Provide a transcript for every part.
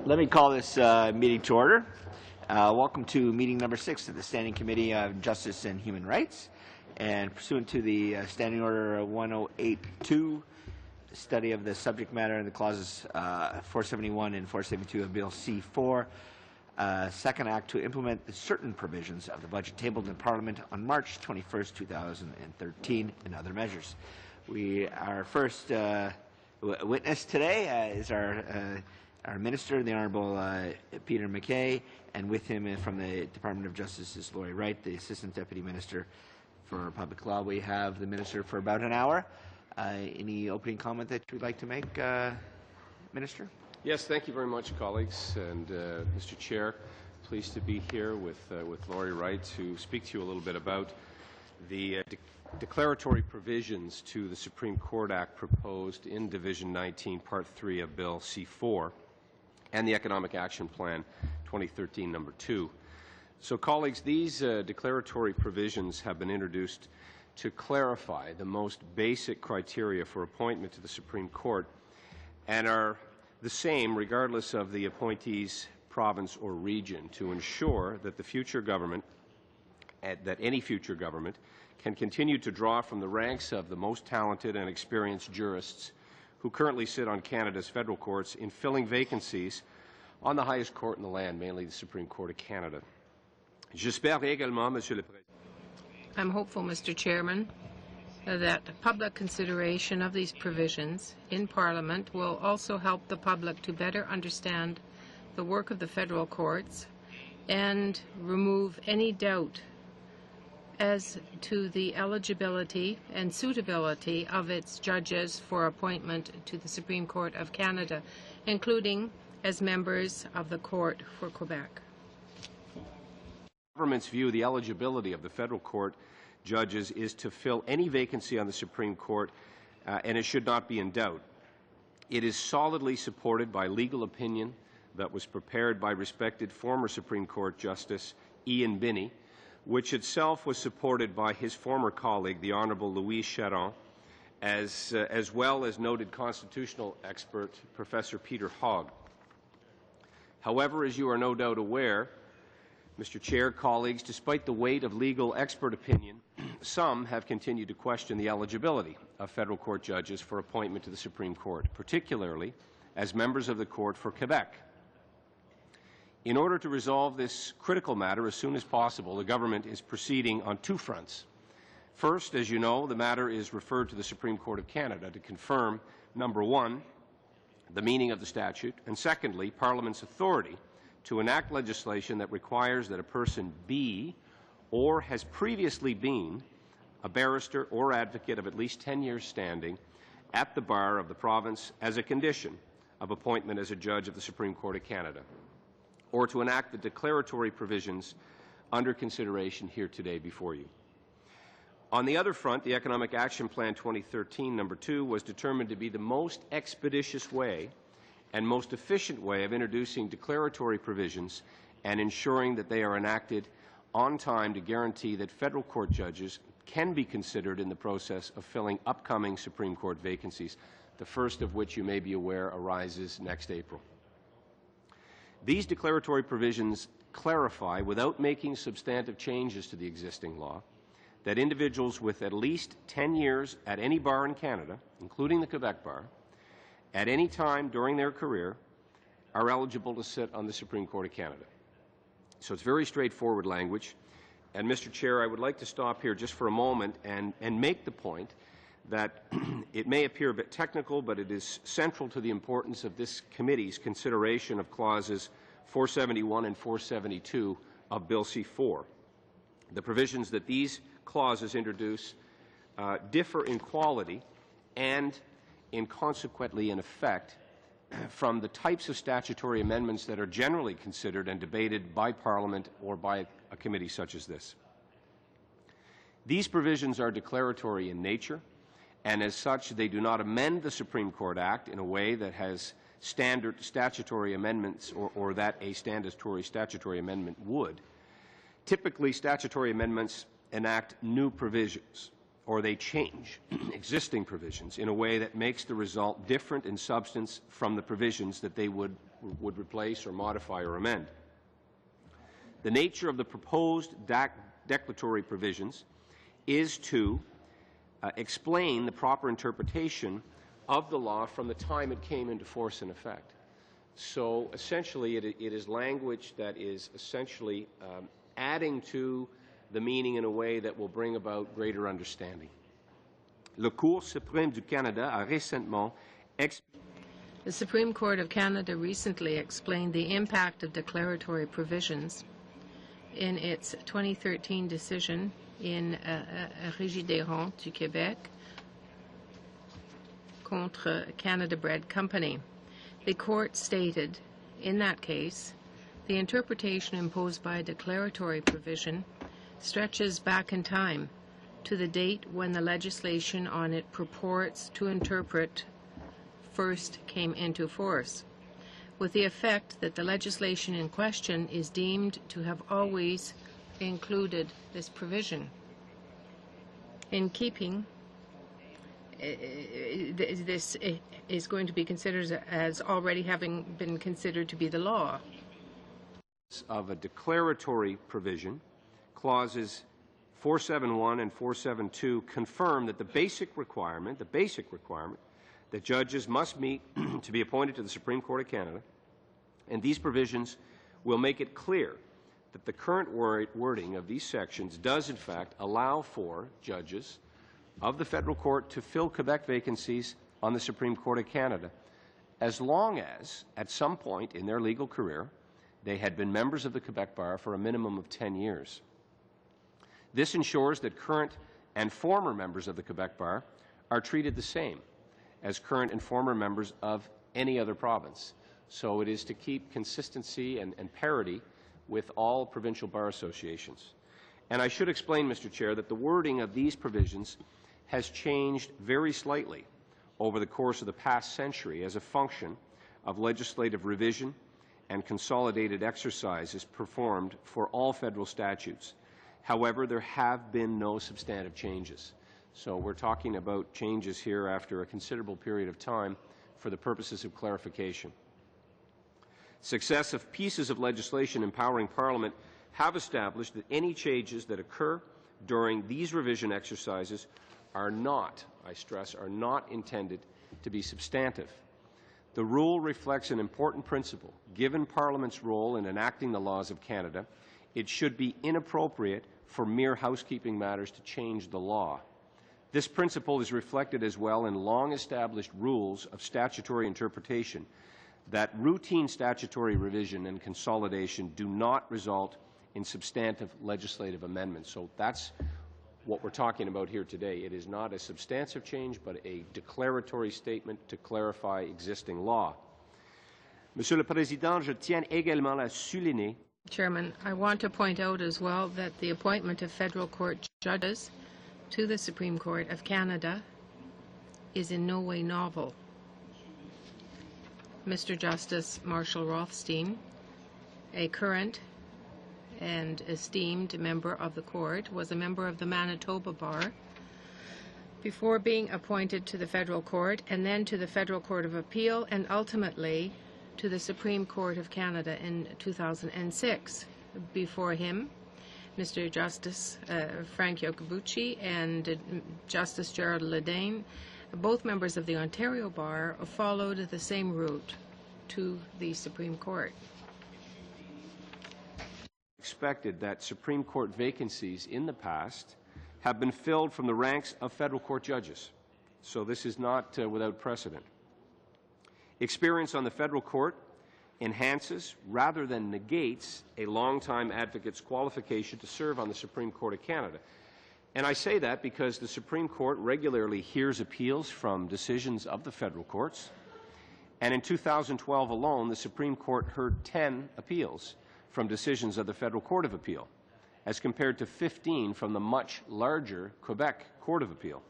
Let me call this meeting to order. Welcome to meeting number 6 of the Standing Committee of Justice and Human Rights. And pursuant to the Standing Order 1082, the study of the subject matter in the clauses 471 and 472 of Bill C-4, Second Act to implement certain provisions of the budget tabled in Parliament on March 21st, 2013, and other measures. Our first witness today is our Minister, the Honourable Peter MacKay, and with him from the Department of Justice is Laurie Wright, the Assistant Deputy Minister for Public Law. We have the Minister for about an hour. Any opening comment that you would like to make, Minister? Yes, thank you very much, colleagues, and Mr. Chair. Pleased to be here with Laurie Wright to speak to you a little bit about the declaratory provisions to the Supreme Court Act proposed in Division 19, Part 3 of Bill C-4 and the Economic Action Plan 2013, number 2. So, colleagues, these declaratory provisions have been introduced to clarify the most basic criteria for appointment to the Supreme Court and are the same regardless of the appointee's province or region to ensure that the future government, that any future government, can continue to draw from the ranks of the most talented and experienced jurists who currently sit on Canada's federal courts in filling vacancies on the highest court in the land, mainly the Supreme Court of Canada. J'espère également, Monsieur le Président. I'm hopeful, Mr. Chairman, that public consideration of these provisions in Parliament will also help the public to better understand the work of the federal courts and remove any doubt as to the eligibility and suitability of its judges for appointment to the Supreme Court of Canada, including as members of the Court for Quebec. Government's view, the eligibility of the federal court judges is to fill any vacancy on the Supreme Court, and it should not be in doubt. It is solidly supported by legal opinion, that was prepared by respected former Supreme Court Justice Ian Binney, which itself was supported by his former colleague, the Honourable Louise Charon, as well as noted constitutional expert Professor Peter Hogg. However, as you are no doubt aware, Mr. Chair, colleagues, despite the weight of legal expert opinion, some have continued to question the eligibility of federal court judges for appointment to the Supreme Court, particularly as members of the Court for Quebec. In order to resolve this critical matter as soon as possible, the government is proceeding on two fronts. First, as you know, the matter is referred to the Supreme Court of Canada to confirm, number one, the meaning of the statute, and secondly, Parliament's authority to enact legislation that requires that a person be or has previously been a barrister or advocate of at least 10 years standing at the bar of the province as a condition of appointment as a judge of the Supreme Court of Canada, or to enact the declaratory provisions under consideration here today before you. On the other front, the Economic Action Plan 2013, number 2, was determined to be the most expeditious way and most efficient way of introducing declaratory provisions and ensuring that they are enacted on time to guarantee that federal court judges can be considered in the process of filling upcoming Supreme Court vacancies, the first of which you may be aware arises next April. These declaratory provisions clarify, without making substantive changes to the existing law, that individuals with at least 10 years at any bar in Canada, including the Quebec bar, at any time during their career, are eligible to sit on the Supreme Court of Canada. So it's very straightforward language. And, Mr. Chair, I would like to stop here just for a moment and make the point that it may appear a bit technical, but it is central to the importance of this committee's consideration of clauses 471 and 472 of Bill C-4. The provisions that these clauses introduce differ in quality and consequently in effect from the types of statutory amendments that are generally considered and debated by Parliament or by a committee such as this. These provisions are declaratory in nature, and as such they do not amend the Supreme Court Act in a way that has standard statutory amendments or that a statutory amendment would. Typically, statutory amendments enact new provisions, or they change existing provisions in a way that makes the result different in substance from the provisions that they would replace or modify or amend. The nature of the proposed declaratory provisions is to explain the proper interpretation of the law from the time it came into force and effect. So essentially it is language that is essentially adding to the meaning in a way that will bring about greater understanding. Le Cour suprême du Canada a récemment The Supreme Court of Canada recently explained the impact of declaratory provisions in its 2013 decision in Régie des Ronds du Québec contre Canada Bread Company. The court stated, in that case, the interpretation imposed by a declaratory provision stretches back in time to the date when the legislation on it purports to interpret first came into force, with the effect that the legislation in question is deemed to have always included this provision. In keeping, this is going to be considered as already having been considered to be the law. Of a declaratory provision, clauses 471 and 472 confirm that the basic requirement that judges must meet to be appointed to the Supreme Court of Canada, and these provisions will make it clear that the current wording of these sections does in fact allow for judges of the federal court to fill Quebec vacancies on the Supreme Court of Canada, as long as, at some point in their legal career, they had been members of the Quebec Bar for a minimum of 10 years. This ensures that current and former members of the Quebec Bar are treated the same as current and former members of any other province. So it is to keep consistency and parity with all provincial bar associations. And I should explain, Mr. Chair, that the wording of these provisions has changed very slightly over the course of the past century as a function of legislative revision and consolidated exercise is performed for all federal statutes. However, there have been no substantive changes. So we're talking about changes here after a considerable period of time for the purposes of clarification. Successive pieces of legislation empowering Parliament have established that any changes that occur during these revision exercises are not, I stress, are not intended to be substantive. The rule reflects an important principle. Given Parliament's role in enacting the laws of Canada, it should be inappropriate for mere housekeeping matters to change the law. This principle is reflected as well in long-established rules of statutory interpretation that routine statutory revision and consolidation do not result in substantive legislative amendments. So that's what we're talking about here today. It is not a substantive change, but a declaratory statement to clarify existing law. Monsieur le Président, je tiens également à souligner. Chairman, I want to point out as well that the appointment of federal court judges to the Supreme Court of Canada is in no way novel. Mr. Justice Marshall Rothstein, a current and esteemed member of the court, was a member of the Manitoba Bar before being appointed to the federal court and then to the Federal Court of Appeal and ultimately to the Supreme Court of Canada in 2006. Before him, Mr. Justice Frank Iacobucci and Justice Gerald Ledane, both members of the Ontario Bar, followed the same route to the Supreme Court. Expected that Supreme Court vacancies in the past have been filled from the ranks of federal court judges. So this is not without precedent. Experience on the federal court enhances rather than negates a long-time advocate's qualification to serve on the Supreme Court of Canada. And I say that because the Supreme Court regularly hears appeals from decisions of the federal courts. And in 2012 alone, the Supreme Court heard 10 appeals from decisions of the Federal Court of Appeal, as compared to 15 from the much larger Quebec Court of Appeal.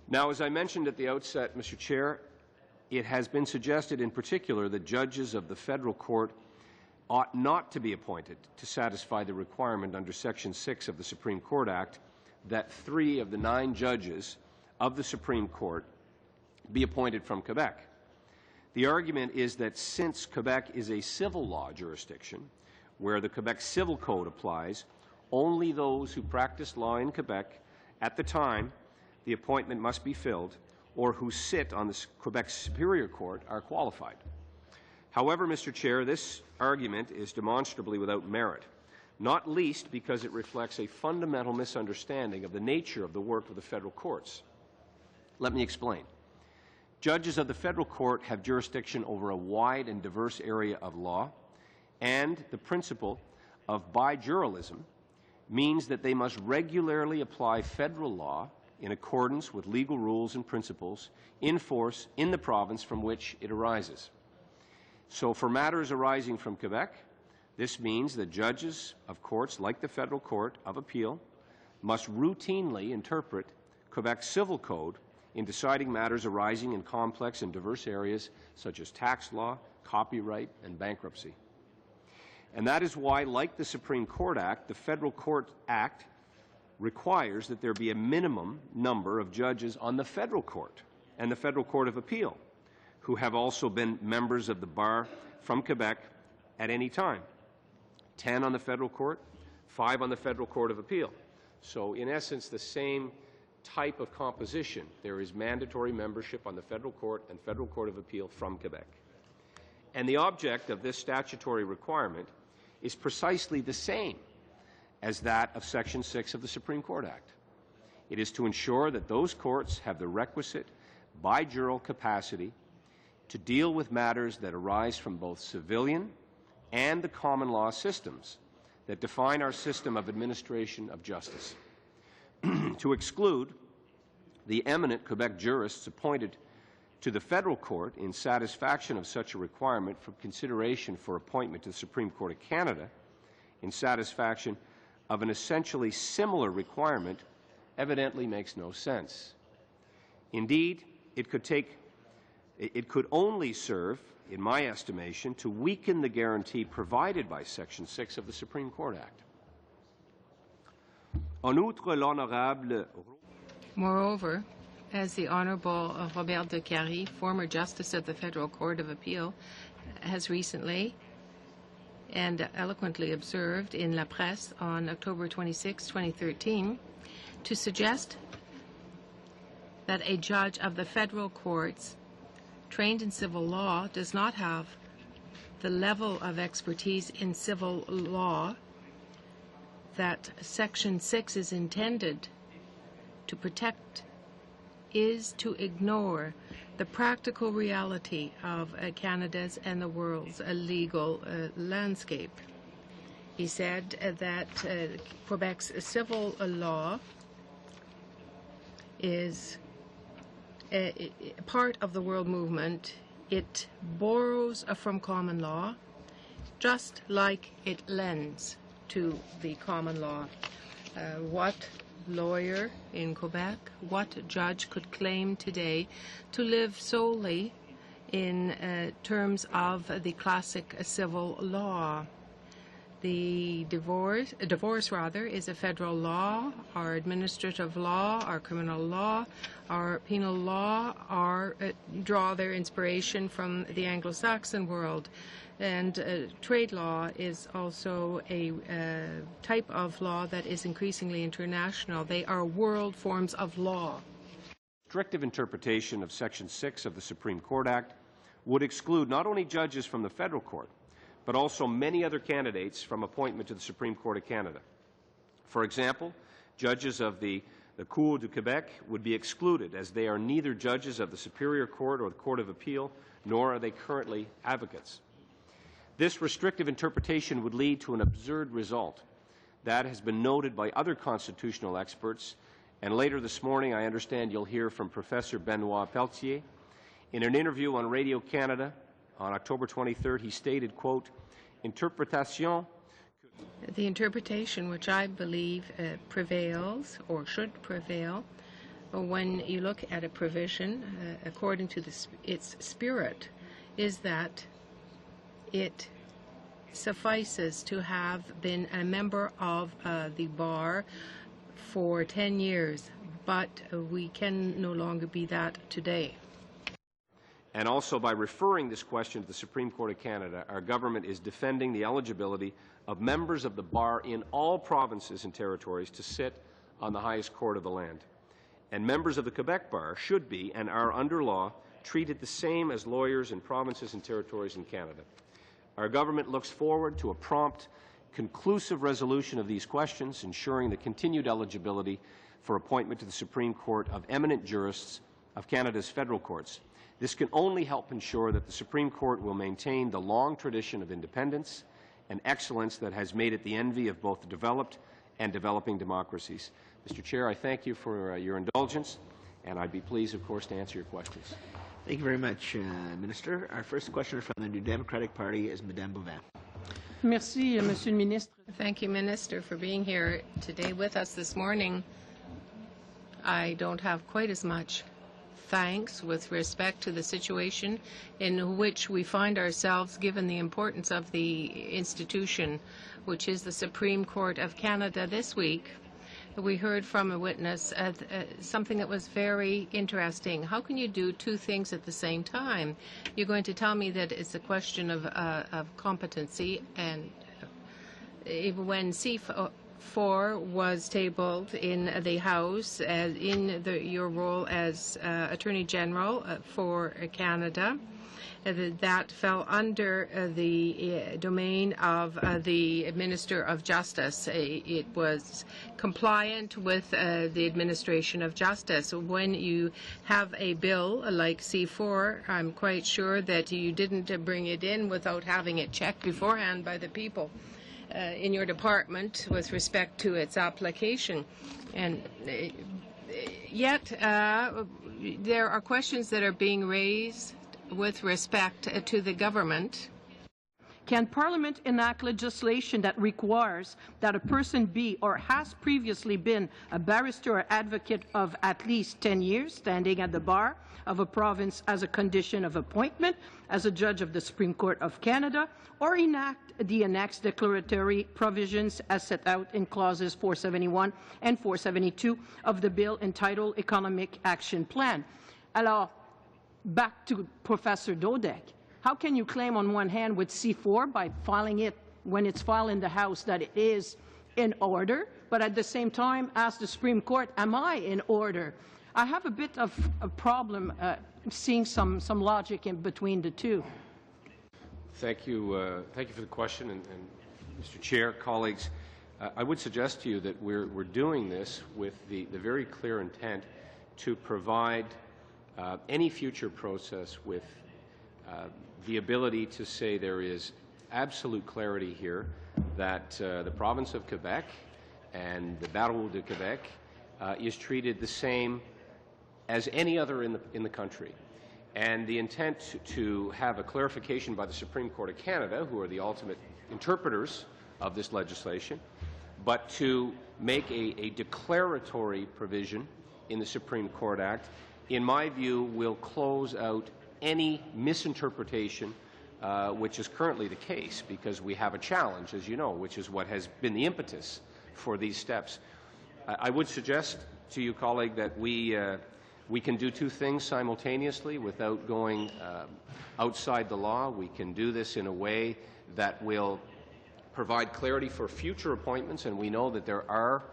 Now, as I mentioned at the outset, Mr. Chair, it has been suggested in particular that judges of the federal court ought not to be appointed to satisfy the requirement under Section 6 of the Supreme Court Act that 3 of the 9 judges of the Supreme Court be appointed from Quebec. The argument is that since Quebec is a civil law jurisdiction, where the Quebec Civil Code applies, only those who practiced law in Quebec at the time the appointment must be filled or who sit on the Quebec Superior Court are qualified. However, Mr. Chair, this argument is demonstrably without merit, not least because it reflects a fundamental misunderstanding of the nature of the work of the federal courts. Let me explain. Judges of the federal court have jurisdiction over a wide and diverse area of law, and the principle of bijuralism means that they must regularly apply federal law in accordance with legal rules and principles in force in the province from which it arises. So for matters arising from Quebec, this means that judges of courts like the Federal Court of Appeal must routinely interpret Quebec's Civil Code in deciding matters arising in complex and diverse areas such as tax law, copyright, and bankruptcy. And that is why, like the Supreme Court Act, the Federal Court Act requires that there be a minimum number of judges on the Federal Court and the Federal Court of Appeal who have also been members of the bar from Quebec at any time. 10 on the Federal Court, 5 on the Federal Court of Appeal. So, in essence, the same type of composition. There is mandatory membership on the Federal Court and Federal Court of Appeal from Quebec. And the object of this statutory requirement is precisely the same as that of Section 6 of the Supreme Court Act. It is to ensure that those courts have the requisite bijural capacity to deal with matters that arise from both civilian and the common law systems that define our system of administration of justice. To exclude the eminent Quebec jurists appointed to the federal court in satisfaction of such a requirement for consideration for appointment to the Supreme Court of Canada in satisfaction of an essentially similar requirement evidently makes no sense. Indeed, it could only serve in my estimation, to weaken the guarantee provided by Section 6 of the Supreme Court Act. En outre, l'honorable Moreover, as the Honorable Robert de Carie, former Justice of the Federal Court of Appeal, has recently and eloquently observed in La Presse on October 26, 2013, to suggest that a judge of the federal courts trained in civil law does not have the level of expertise in civil law that Section 6 is intended to protect is to ignore the practical reality of Canada's and the world's legal landscape. He said that Quebec's civil law is part of the world movement. It borrows from common law, just like it lends to the common law. What lawyer in Quebec, what judge could claim today to live solely in terms of the classic civil law? The divorce is a federal law. Our administrative law, our criminal law, our penal law draw their inspiration from the Anglo-Saxon world. And trade law is also a type of law that is increasingly international. They are world forms of law. Restrictive interpretation of Section 6 of the Supreme Court Act would exclude not only judges from the federal court, but also many other candidates from appointment to the Supreme Court of Canada. For example, judges of the Cour du Québec would be excluded, as they are neither judges of the Superior Court or the Court of Appeal, nor are they currently advocates. This restrictive interpretation would lead to an absurd result. That has been noted by other constitutional experts, and later this morning I understand you'll hear from Professor Benoit Pelletier. In an interview on Radio Canada on October 23rd, he stated, quote, "Interpretation." The interpretation which I believe prevails or should prevail when you look at a provision according to its spirit is that it suffices to have been a member of the bar for 10 years, but we can no longer be that today. And also, by referring this question to the Supreme Court of Canada, our government is defending the eligibility of members of the bar in all provinces and territories to sit on the highest court of the land. And members of the Quebec bar should be, and are under law, treated the same as lawyers in provinces and territories in Canada. Our government looks forward to a prompt, conclusive resolution of these questions, ensuring the continued eligibility for appointment to the Supreme Court of eminent jurists of Canada's federal courts. This can only help ensure that the Supreme Court will maintain the long tradition of independence and excellence that has made it the envy of both developed and developing democracies. Mr. Chair, I thank you for your indulgence, and I'd be pleased, of course, to answer your questions. Thank you very much, Minister. Our first questioner from the New Democratic Party is Madame Boivin. Merci, Monsieur le Ministre. Thank you, Minister, for being here today with us this morning. I don't have quite as much thanks with respect to the situation in which we find ourselves, given the importance of the institution, which is the Supreme Court of Canada. This week, we heard from a witness something that was very interesting. How can you do two things at the same time? You're going to tell me that it's a question of competency, and when C4 was tabled in the House in your role as Attorney General for Canada, that fell under the domain of the Minister of Justice. It was compliant with the administration of justice. When you have a bill like C4, I'm quite sure that you didn't bring it in without having it checked beforehand by the people in your department with respect to its application. And yet there are questions that are being raised with respect to the government Can Parliament enact legislation that requires that a person be or has previously been a barrister or advocate of at least 10 years standing at the bar of a province as a condition of appointment as a judge of the Supreme Court of Canada, or enact the annexed declaratory provisions as set out in clauses 471 and 472 of the bill entitled Economic Action Plan? Alors, back to Professor Dodek. How can you claim on one hand with C4 by filing it when it's filed in the House that it is in order, but at the same time ask the Supreme Court, am I in order? I have a bit of a problem seeing some logic in between the two. Thank you for the question, and Mr. Chair, colleagues. I would suggest to you that we're doing this with the very clear intent to provide any future process with the ability to say there is absolute clarity here that the province of Quebec and the Barreau de Quebec is treated the same as any other in the country. And the intent to have a clarification by the Supreme Court of Canada, who are the ultimate interpreters of this legislation, but to make a declaratory provision in the Supreme Court Act, in my view, will close out any misinterpretation which is currently the case, because we have a challenge, as you know, which is what has been the impetus for these steps. I would suggest to you, colleague, that we can do two things simultaneously without going outside the law. We can do this in a way that will provide clarity for future appointments, and we know that there are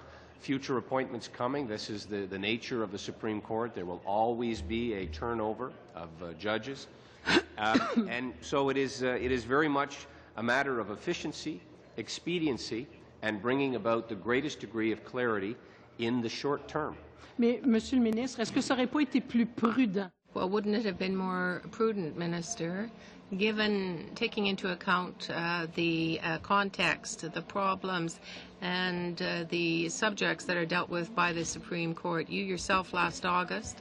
future appointments coming. This is the nature of the Supreme Court. There will always be a turnover of judges. And so it is very much a matter of efficiency, expediency, and bringing about the greatest degree of clarity in the short term. Mais, Monsieur le Ministre, est-ce que ça n'aurait pas été plus prudent? Well, wouldn't it have been more prudent, Minister, given taking into account the context, the problems, and the subjects that are dealt with by the Supreme Court? You yourself last August,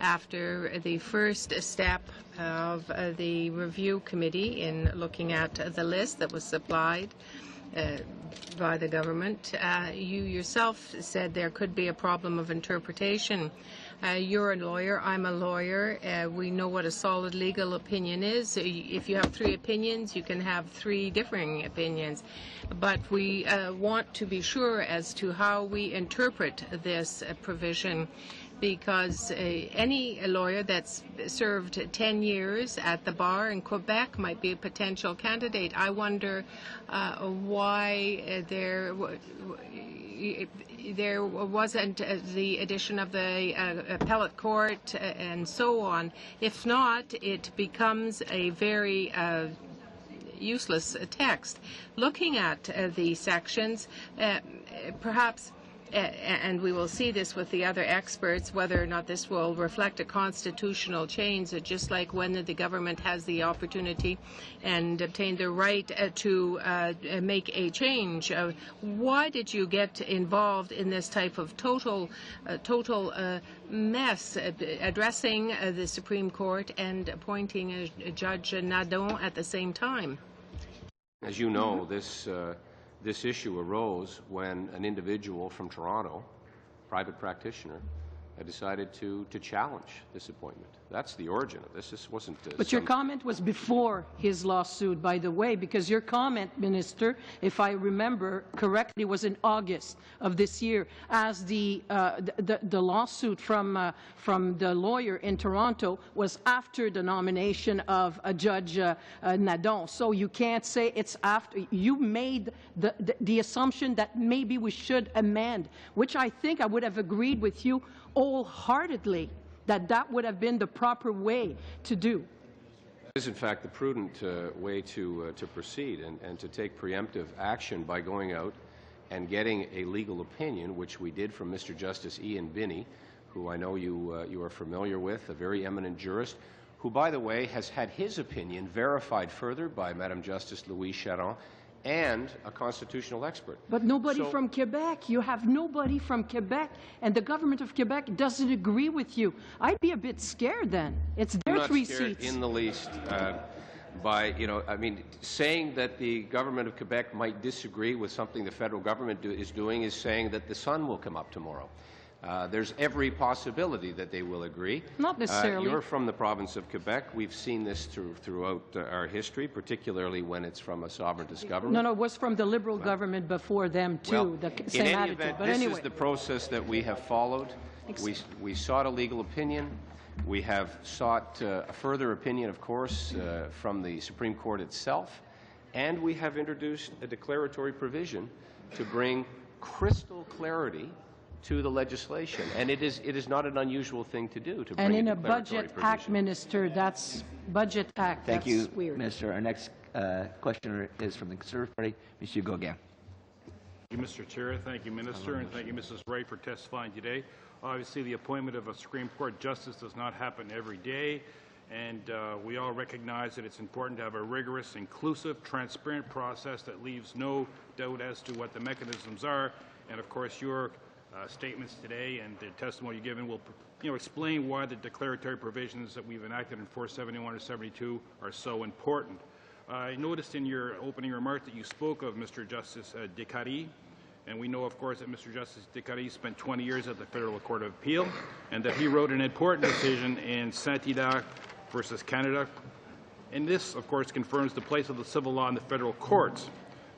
after the first step of the review committee in looking at the list that was supplied by the government, you yourself said there could be a problem of interpretation. You're a lawyer, I'm a lawyer. We know what a solid legal opinion is. If you have three opinions, you can have three differing opinions. But we want to be sure as to how we interpret this provision, because any lawyer that's served 10 years at the bar in Quebec might be a potential candidate. I wonder why there wasn't the addition of the appellate court and so on. If not, it becomes a very useless text. Looking at the sections, perhaps and we will see this with the other experts, whether or not this will reflect a constitutional change, just like when the government has the opportunity and obtain the right to make a change. Why did you get involved in this type of total mess, addressing the Supreme Court and appointing Judge Nadon at the same time? As you know, this issue arose when an individual from Toronto, private practitioner, decided to challenge this appointment. That's the origin of this. This wasn't. But your comment was before his lawsuit, by the way, because your comment, Minister, if I remember correctly, was in August of this year, as the lawsuit from the lawyer in Toronto was after the nomination of Judge Nadon. So you can't say it's after. You made the assumption that maybe we should amend, which I think I would have agreed with you wholeheartedly, that would have been the proper way to do. It is, in fact, the prudent way to proceed and to take preemptive action by going out and getting a legal opinion, which we did from Mr. Justice Ian Binney, who I know you are familiar with, a very eminent jurist, who, by the way, has had his opinion verified further by Madam Justice Louise Charon and a constitutional expert. But nobody from Quebec. You have nobody from Quebec, and the government of Quebec doesn't agree with you. I'd be a bit scared then. It's their three seats. In the least. by, I mean, saying that the government of Quebec might disagree with something the federal government is doing is saying that the sun will come up tomorrow. There's every possibility that they will agree. Not necessarily. You're from the province of Quebec. We've seen this throughout our history, particularly when it's from a sovereigntist government. No, it was from the Liberal government before them, too, Well, the in same any attitude. event, But this anyway. is the process that we have followed. We sought a legal opinion. We have sought a further opinion, of course, from the Supreme Court itself. And we have introduced a declaratory provision to bring crystal clarity to the legislation. And it is not an unusual thing to do, to bring And in a a declaratory budget provision. act, Minister, that's budget act. Thank that's you, weird. Minister. Our next questioner is from the Conservative Party, Monsieur Gauguin. Thank you, Mr. Chair. Thank you, Minister, and thank you, Mrs. Wright, for testifying today. Obviously, the appointment of a Supreme Court justice does not happen every day, and we all recognize that it's important to have a rigorous, inclusive, transparent process that leaves no doubt as to what the mechanisms are. And of course, your statements today and the testimony you've given will, explain why the declaratory provisions that we've enacted in 471 or 72 are so important. I noticed in your opening remarks that you spoke of Mr. Justice Décarie, and we know, of course, that Mr. Justice Décarie spent 20 years at the Federal Court of Appeal, and that he wrote an important decision in Saint-Hilaire versus Canada. And this, of course, confirms the place of the civil law in the federal courts.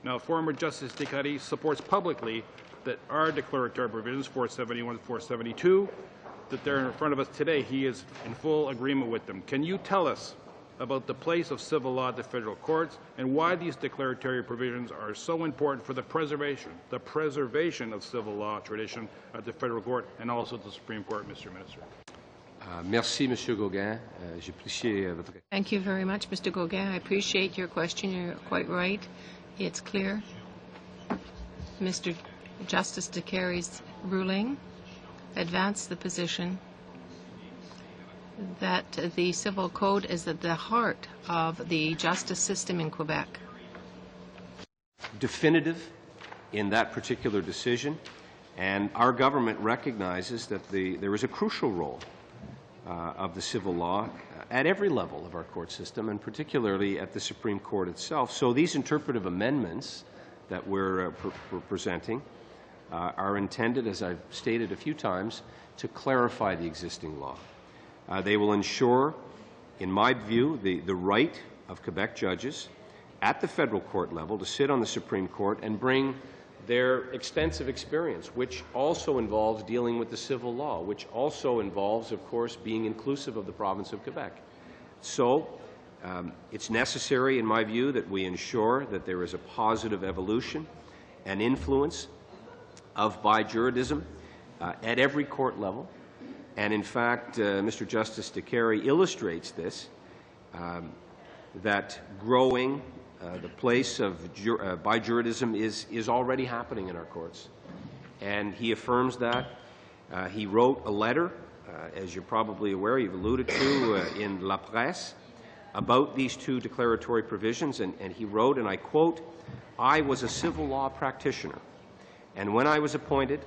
Now, former Justice Décarie supports publicly that our declaratory provisions, 471 and 472, that they're in front of us today, he is in full agreement with them. Can you tell us about the place of civil law at the federal courts and why these declaratory provisions are so important for the preservation of civil law tradition at the federal court and also the Supreme Court, Mr. Minister? Merci, Monsieur Gauguin. J'apprécie votre... Thank you very much, Mr. Gauguin. I appreciate your question. You're quite right. It's clear. Mr. Justice Décarie's ruling advanced the position that the civil code is at the heart of the justice system in Quebec. Definitive in that particular decision, and our government recognizes that there is a crucial role of the civil law at every level of our court system, and particularly at the Supreme Court itself. So these interpretive amendments that we're presenting are intended, as I've stated a few times, to clarify the existing law. They will ensure, in my view, the right of Quebec judges at the federal court level to sit on the Supreme Court and bring their extensive experience, which also involves dealing with the civil law, which also involves, of course, being inclusive of the province of Quebec. So it's necessary, in my view, that we ensure that there is a positive evolution and influence of bijuridism at every court level. And in fact, Mr. Justice Décarie illustrates this, that growing the place of bijuridism is already happening in our courts. And he affirms that. He wrote a letter, as you're probably aware, you've alluded to, in La Presse, about these two declaratory provisions. And he wrote, and I quote, "I was a civil law practitioner, and when I was appointed,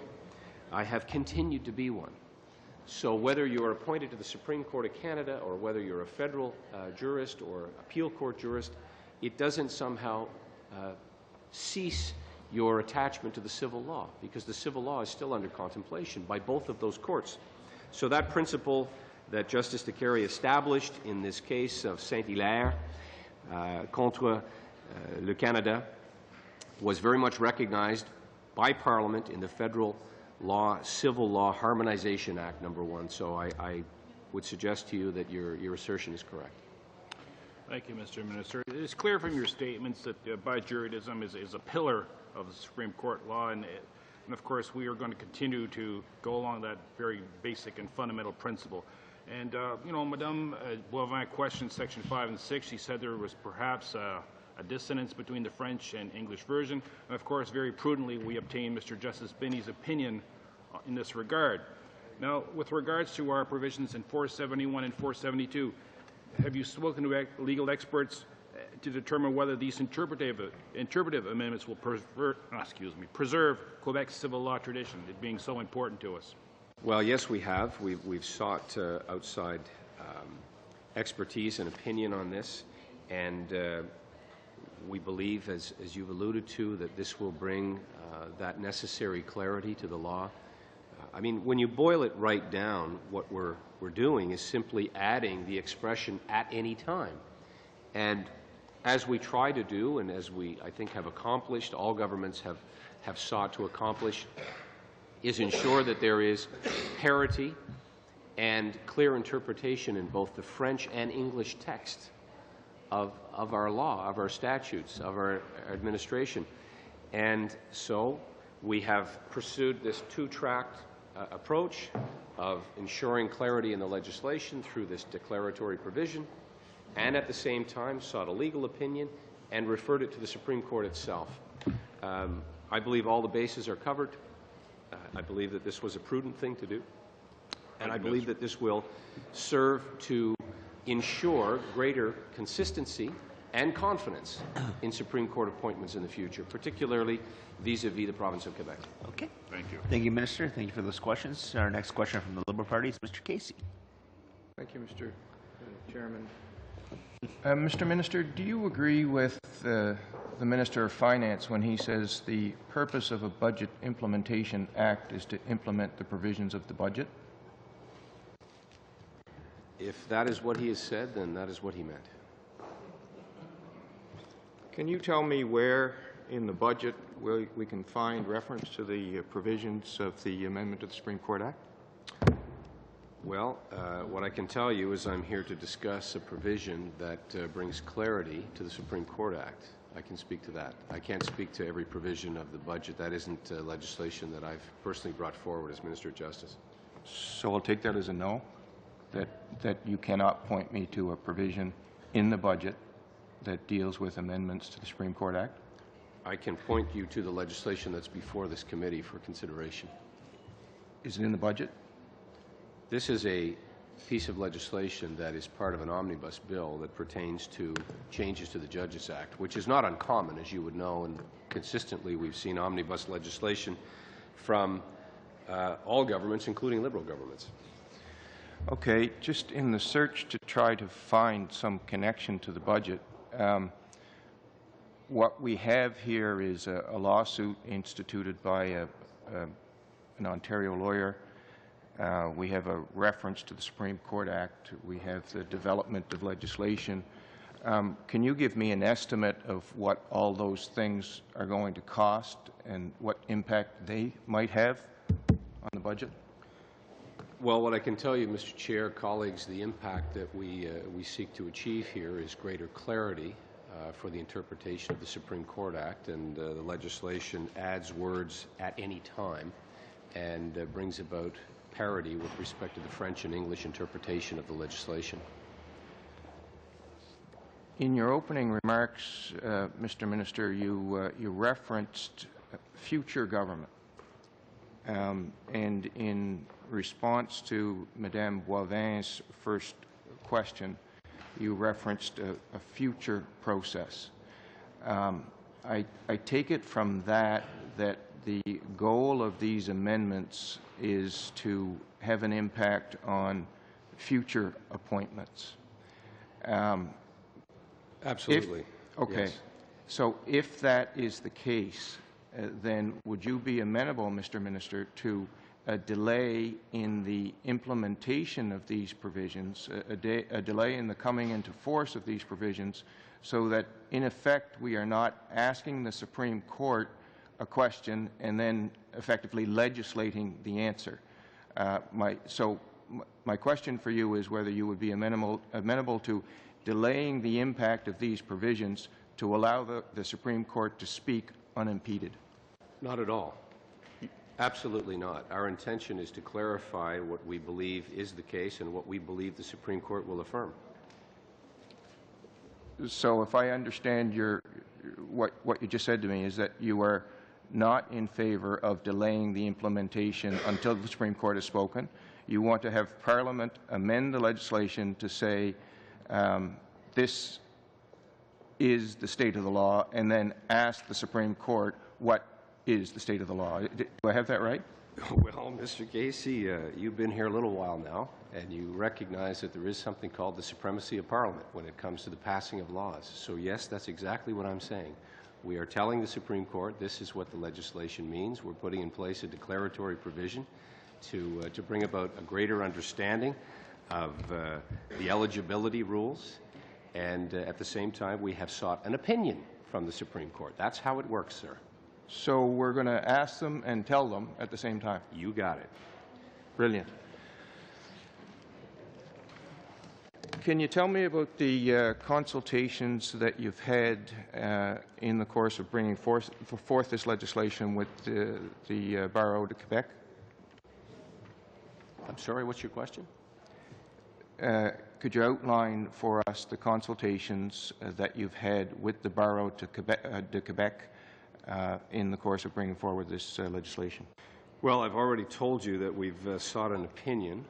I have continued to be one." So whether you're appointed to the Supreme Court of Canada or whether you're a federal jurist or appeal court jurist, it doesn't somehow cease your attachment to the civil law, because the civil law is still under contemplation by both of those courts. So that principle that Justice Décarie established in this case of Saint-Hilaire contre le Canada was very much recognized by Parliament in the Federal Law, Civil Law Harmonization Act #1. So I would suggest to you that your assertion is correct. Thank you, Mr. Minister. It is clear from your statements that bijuridism is a pillar of the Supreme Court law, and of course we are going to continue to go along that very basic and fundamental principle. And, Madame Boivin questioned Section 5 and 6. She said there was perhaps a dissonance between the French and English version. And, of course, very prudently, we obtained Mr. Justice Binney's opinion in this regard. Now, with regards to our provisions in 471 and 472, have you spoken to legal experts to determine whether these interpretive amendments will preserve Quebec's civil law tradition, it being so important to us? Well, yes, we have. We've sought outside expertise and opinion on this. And we believe, as you've alluded to, that this will bring that necessary clarity to the law. I mean, when you boil it right down, what we're doing is simply adding the expression "at any time." And as we try to do, and as we, I think, have accomplished, all governments have sought to accomplish, is ensure that there is parity and clear interpretation in both the French and English text of our law, of our statutes, of our administration. And so we have pursued this two-track approach of ensuring clarity in the legislation through this declaratory provision, and at the same time sought a legal opinion and referred it to the Supreme Court itself. I believe all the bases are covered. I believe that this was a prudent thing to do, and I believe that this will serve to ensure greater consistency and confidence in Supreme Court appointments in the future, particularly vis-a-vis the province of Quebec. Okay. Thank you. Thank you, Minister. Thank you for those questions. Our next question from the Liberal Party is Mr. Casey. Thank you, Mr. Chairman. Mr. Minister, do you agree with the Minister of Finance when he says the purpose of a Budget Implementation Act is to implement the provisions of the budget? If that is what he has said, then that is what he meant. Can you tell me where in the budget we can find reference to the provisions of the amendment to the Supreme Court Act? Well, what I can tell you is I'm here to discuss a provision that brings clarity to the Supreme Court Act. I can speak to that. I can't speak to every provision of the budget. That isn't legislation that I've personally brought forward as Minister of Justice. So I'll take that as a no, that you cannot point me to a provision in the budget that deals with amendments to the Supreme Court Act? I can point you to the legislation that's before this committee for consideration. Is it in the budget? This is a piece of legislation that is part of an omnibus bill that pertains to changes to the Judges Act, which is not uncommon, as you would know, and consistently we've seen omnibus legislation from all governments, including Liberal governments. Okay, just in the search to try to find some connection to the budget, what we have here is a lawsuit instituted by an Ontario lawyer. We have a reference to the Supreme Court Act. We have the development of legislation. Can you give me an estimate of what all those things are going to cost and what impact they might have on the budget? Well, what I can tell you, Mr. Chair, colleagues, the impact that we seek to achieve here is greater clarity for the interpretation of the Supreme Court Act, and the legislation adds words "at any time" and brings about parity with respect to the French and English interpretation of the legislation. In your opening remarks, Mr. Minister, you referenced future government, and in response to Madame Boivin's first question, you referenced a future process. I take it from that the goal of these amendments is to have an impact on future appointments. Absolutely. Okay. Yes. So if that is the case, then would you be amenable, Mr. Minister, to a delay in the implementation of these provisions, a delay in the coming into force of these provisions, so that, in effect, we are not asking the Supreme Court a question and then effectively legislating the answer? My question for you is whether you would be amenable to delaying the impact of these provisions to allow the Supreme Court to speak unimpeded. Not at all. Absolutely not. Our intention is to clarify what we believe is the case and what we believe the Supreme Court will affirm. So if I understand what you just said to me is that you are not in favor of delaying the implementation until the Supreme Court has spoken. You want to have Parliament amend the legislation to say this is the state of the law, and then ask the Supreme Court what is the state of the law. Do I have that right? Well, Mr. Casey, you've been here a little while now, and you recognize that there is something called the supremacy of Parliament when it comes to the passing of laws. So yes, that's exactly what I'm saying. We are telling the Supreme Court this is what the legislation means. We're putting in place a declaratory provision to bring about a greater understanding of the eligibility rules, and at the same time we have sought an opinion from the Supreme Court. That's how it works, sir. So we're going to ask them and tell them at the same time. You got it. Brilliant. Can you tell me about the consultations that you've had in the course of bringing forth this legislation with the Barreau de Quebec? I'm sorry, what's your question? Could you outline for us the consultations that you've had with the Barreau de Quebec in the course of bringing forward this legislation? Well, I've already told you that we've sought an opinion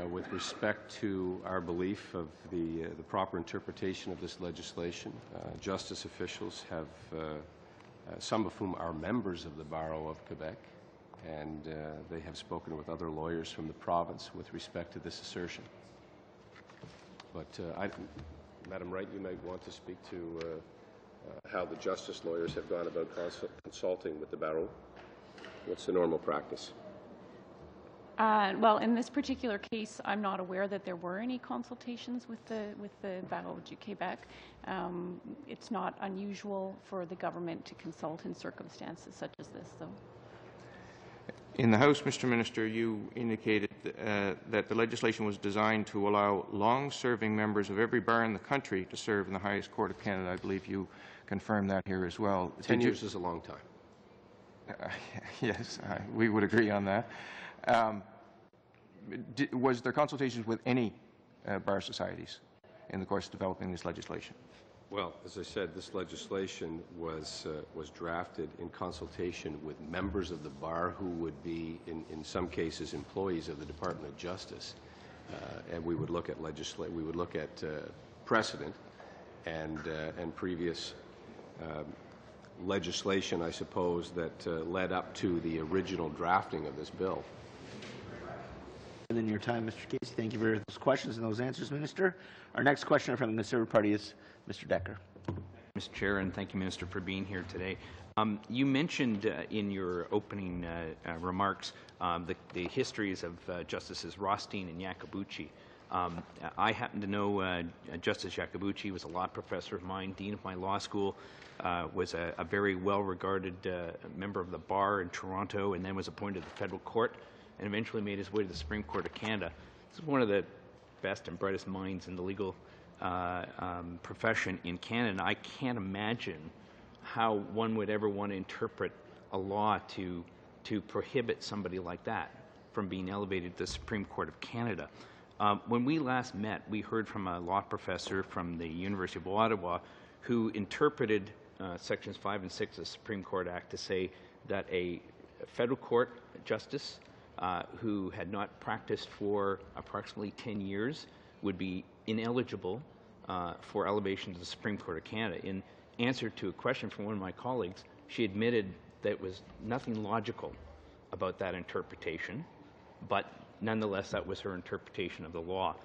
with respect to our belief of the proper interpretation of this legislation. Justice officials have, some of whom are members of the Barreau of Quebec, and they have spoken with other lawyers from the province with respect to this assertion. But Madam Wright, you might want to speak to how the justice lawyers have gone about consulting with the Barreau. What's the normal practice? Well, in this particular case, I'm not aware that there were any consultations with the Barreau du Québec. It's not unusual for the government to consult in circumstances such as this, though. In the House, Mr. Minister, you indicated that the legislation was designed to allow long-serving members of every bar in the country to serve in the highest court of Canada. I believe you confirmed that here as well. 10 years is a long time. Yes, we would agree on that. Was there consultations with any bar societies in the course of developing this legislation? Well, as I said, this legislation was drafted in consultation with members of the bar who would be, in some cases, employees of the Department of Justice, and we would look at precedent and previous legislation, I suppose, that led up to the original drafting of this bill. In your time, Mr. Casey, thank you for those questions and those answers, Minister. Our next questioner from the Conservative Party is Mr. Decker. Mr. Chair, and thank you, Minister, for being here today. You mentioned in your opening remarks the histories of Justices Rothstein and Iacobucci. I happen to know Justice Iacobucci was a law professor of mine, dean of my law school, was a very well-regarded member of the bar in Toronto, and then was appointed to the federal court, and eventually made his way to the Supreme Court of Canada. This is one of the best and brightest minds in the legal profession in Canada, and I can't imagine how one would ever want to interpret a law to prohibit somebody like that from being elevated to the Supreme Court of Canada. When we last met, we heard from a law professor from the University of Ottawa who interpreted Sections 5 and 6 of the Supreme Court Act to say that a federal court justice who had not practiced for approximately 10 years would be ineligible for elevation to the Supreme Court of Canada. In answer to a question from one of my colleagues, she admitted that it was nothing logical about that interpretation, but nonetheless that was her interpretation of the law.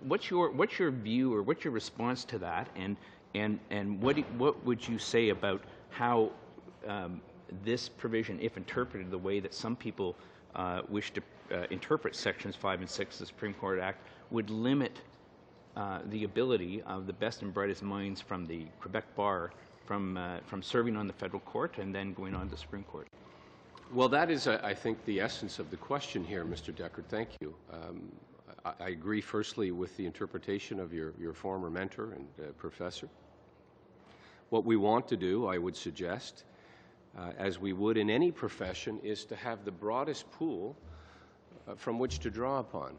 What's your view, or what's your response to that, and what would you say about how this provision, if interpreted the way that some people wish to interpret Sections 5 and 6 of the Supreme Court Act, would limit the ability of the best and brightest minds from the Quebec Bar from serving on the federal court and then going on to the Supreme Court? Well, that is, I think, the essence of the question here, Mr. Decker. Thank you. I agree, firstly, with the interpretation of your former mentor and professor. What we want to do, I would suggest, as we would in any profession, is to have the broadest pool from which to draw upon,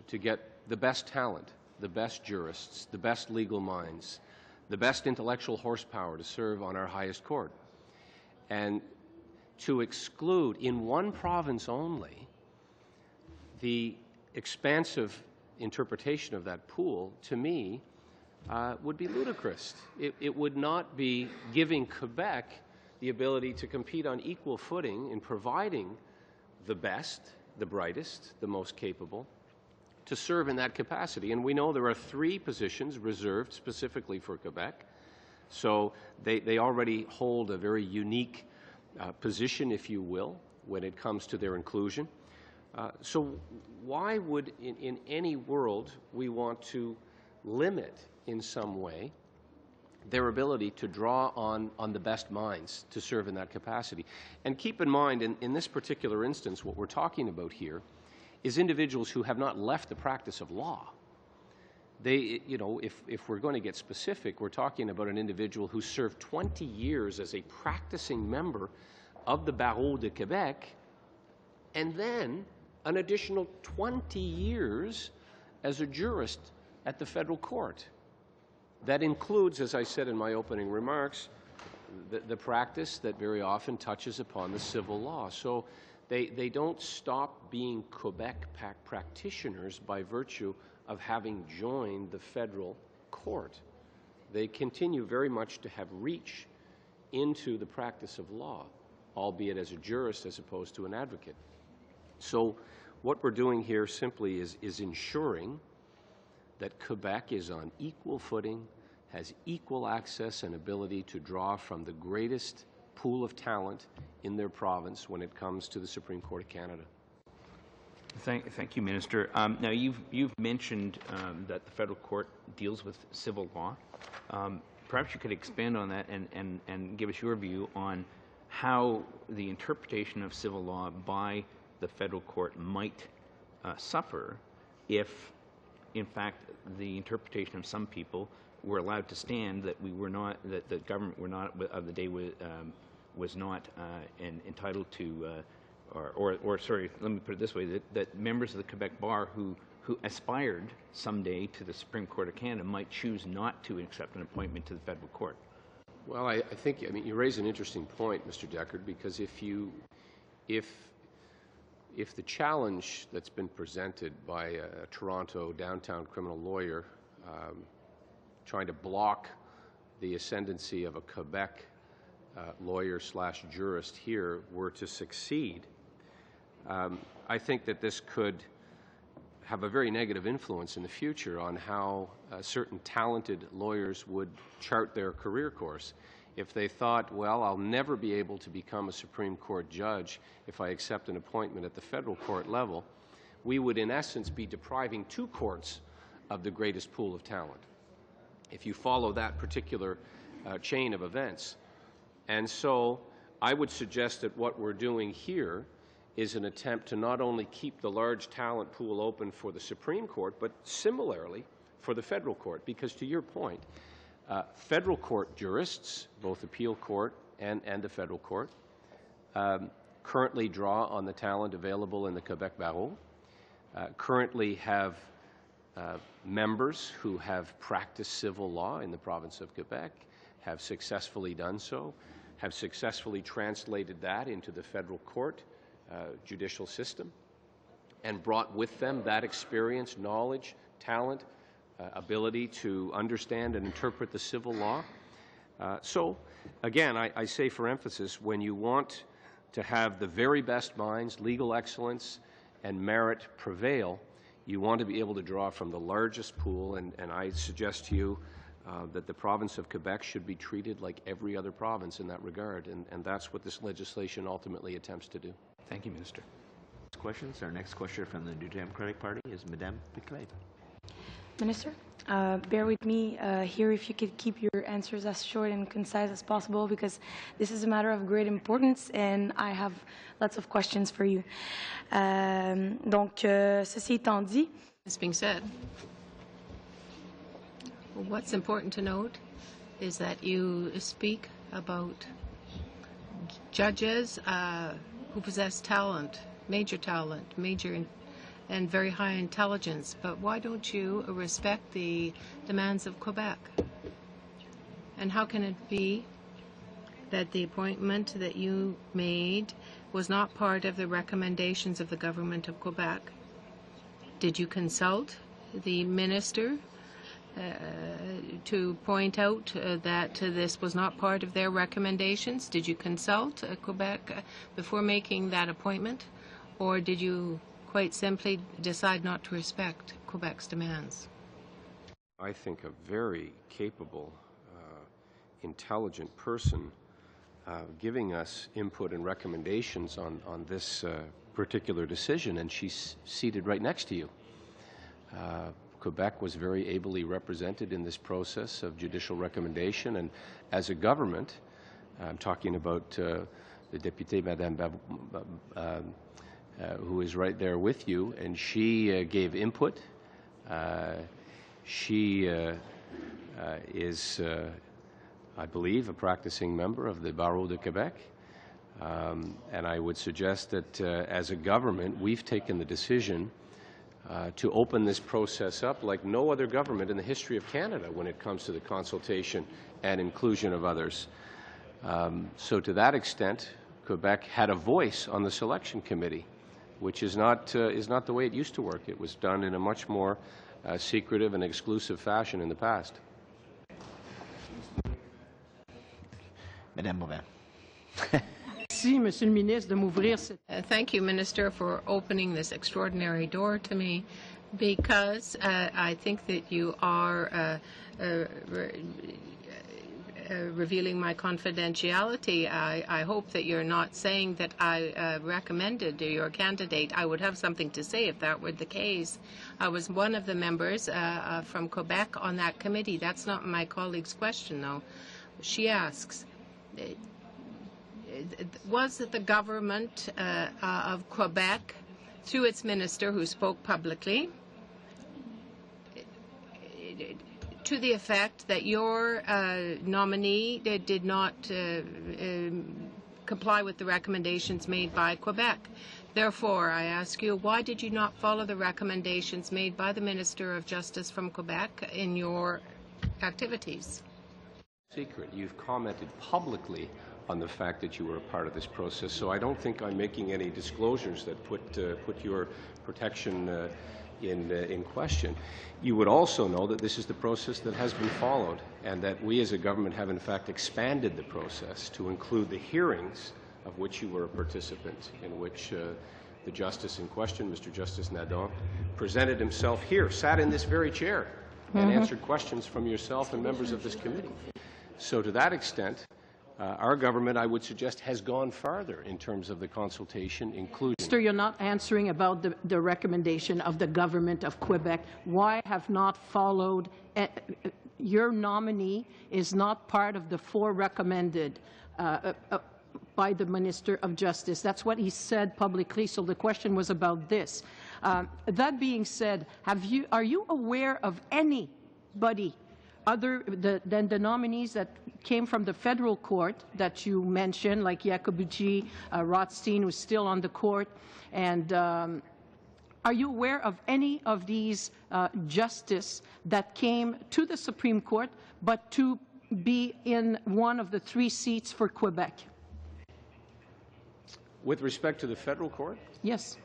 to get the best talent, the best jurists, the best legal minds, the best intellectual horsepower to serve on our highest court. And to exclude in one province only the expansive interpretation of that pool, to me, would be ludicrous. It would not be giving Quebec the ability to compete on equal footing in providing the best, the brightest, the most capable to serve in that capacity. And we know there are 3 positions reserved specifically for Quebec. So they already hold a very unique position, if you will, when it comes to their inclusion. So why would, in any world, we want to limit in some way their ability to draw on the best minds to serve in that capacity? And keep in mind, in this particular instance, what we're talking about here is individuals who have not left the practice of law. They, you know, if we're going to get specific, we're talking about an individual who served 20 years as a practicing member of the Barreau de Québec, and then an additional 20 years as a jurist at the federal court. That includes, as I said in my opening remarks, the practice that very often touches upon the civil law. So they don't stop being Quebec practitioners by virtue of having joined the federal court. They continue very much to have reach into the practice of law, albeit as a jurist as opposed to an advocate. So what we're doing here simply is ensuring that Quebec is on equal footing, has equal access and ability to draw from the greatest pool of talent in their province when it comes to the Supreme Court of Canada. Thank you, Minister. Now, you've mentioned that the federal court deals with civil law. Perhaps you could expand on that and give us your view on how the interpretation of civil law by the federal court might suffer if, in fact, the interpretation of some people were allowed to stand, that we were not, that the government were not of the day was not entitled to. Or sorry, let me put it this way, that members of the Quebec Bar who aspired someday to the Supreme Court of Canada might choose not to accept an appointment to the federal court. Well, I think, I mean, you raise an interesting point, Mr. Deckard, because if the challenge that's been presented by a Toronto downtown criminal lawyer trying to block the ascendancy of a Quebec lawyer/jurist here were to succeed, I think that this could have a very negative influence in the future on how certain talented lawyers would chart their career course. If they thought, well, I'll never be able to become a Supreme Court judge if I accept an appointment at the federal court level, we would in essence be depriving 2 courts of the greatest pool of talent, if you follow that particular chain of events. And so I would suggest that what we're doing here is an attempt to not only keep the large talent pool open for the Supreme Court, but similarly for the federal court, because to your point, federal court jurists, both appeal court and the federal court, currently draw on the talent available in the Quebec Barreau, currently have members who have practiced civil law in the province of Quebec, have successfully done so, have successfully translated that into the federal court judicial system, and brought with them that experience, knowledge, talent, ability to understand and interpret the civil law. So, again, I say for emphasis, when you want to have the very best minds, legal excellence, and merit prevail, you want to be able to draw from the largest pool, and I suggest to you that the province of Quebec should be treated like every other province in that regard, and that's what this legislation ultimately attempts to do. Thank you, Minister. Questions? Our next question from the New Democratic Party is Madame Piclet. Minister, bear with me here if you could keep your answers as short and concise as possible, because this is a matter of great importance and I have lots of questions for you. Donc, ceci étant dit, This being said, what's important to note is that you speak about judges who possess talent, major and very high intelligence, but why don't you respect the demands of Quebec? And how can it be that the appointment that you made was not part of the recommendations of the government of Quebec? Did you consult the minister to point out that this was not part of their recommendations? Did you consult Quebec before making that appointment? Or did you quite simply decide not to respect Quebec's demands? I think a very capable, intelligent person giving us input and recommendations on this particular decision, and she's seated right next to you. Quebec was very ably represented in this process of judicial recommendation, and as a government, I'm talking about the Députée, Madame who is right there with you, and she gave input. She is, I believe, a practicing member of the Barreau de Quebec. And I would suggest that as a government, we've taken the decision to open this process up like no other government in the history of Canada when it comes to the consultation and inclusion of others. So to that extent, Quebec had a voice on the selection committee, which is not the way it used to work. It was done in a much more secretive and exclusive fashion in the past. Madame Boivin. Merci, Monsieur le ministre, de m'ouvrir cette... Thank you, Minister, for opening this extraordinary door to me, because I think that you are revealing my confidentiality. I hope that you're not saying that I recommended your candidate. I would have something to say if that were the case. I was one of the members from Quebec on that committee. That's not my colleague's question, though. She asks, was it the government of Quebec, through its minister who spoke publicly, to the effect that your nominee did not comply with the recommendations made by Quebec? Therefore, I ask you, why did you not follow the recommendations made by the Minister of Justice from Quebec in your activities? Secret. You've commented publicly on the fact that you were a part of this process, so I don't think I'm making any disclosures that put your protection in question. You would also know that this is the process that has been followed, and that we as a government have in fact expanded the process to include the hearings of which you were a participant, in which the justice in question, Mr. Justice Nadon, presented himself here, sat in this very chair, and answered questions from yourself and members of this committee. So to that extent, our government, I would suggest, has gone farther in terms of the consultation, including... Minister, you're not answering about the recommendation of the government of Quebec. Why have not followed... your nominee is not part of the 4 recommended by the Minister of Justice. That's what he said publicly, so the question was about this. That being said, are you aware of anybody other than the nominees that came from the federal court that you mentioned, like Iacobucci, Rothstein, who's still on the court, and are you aware of any of these justices that came to the Supreme Court but to be in one of the 3 seats for Quebec? With respect to the federal court? Yes.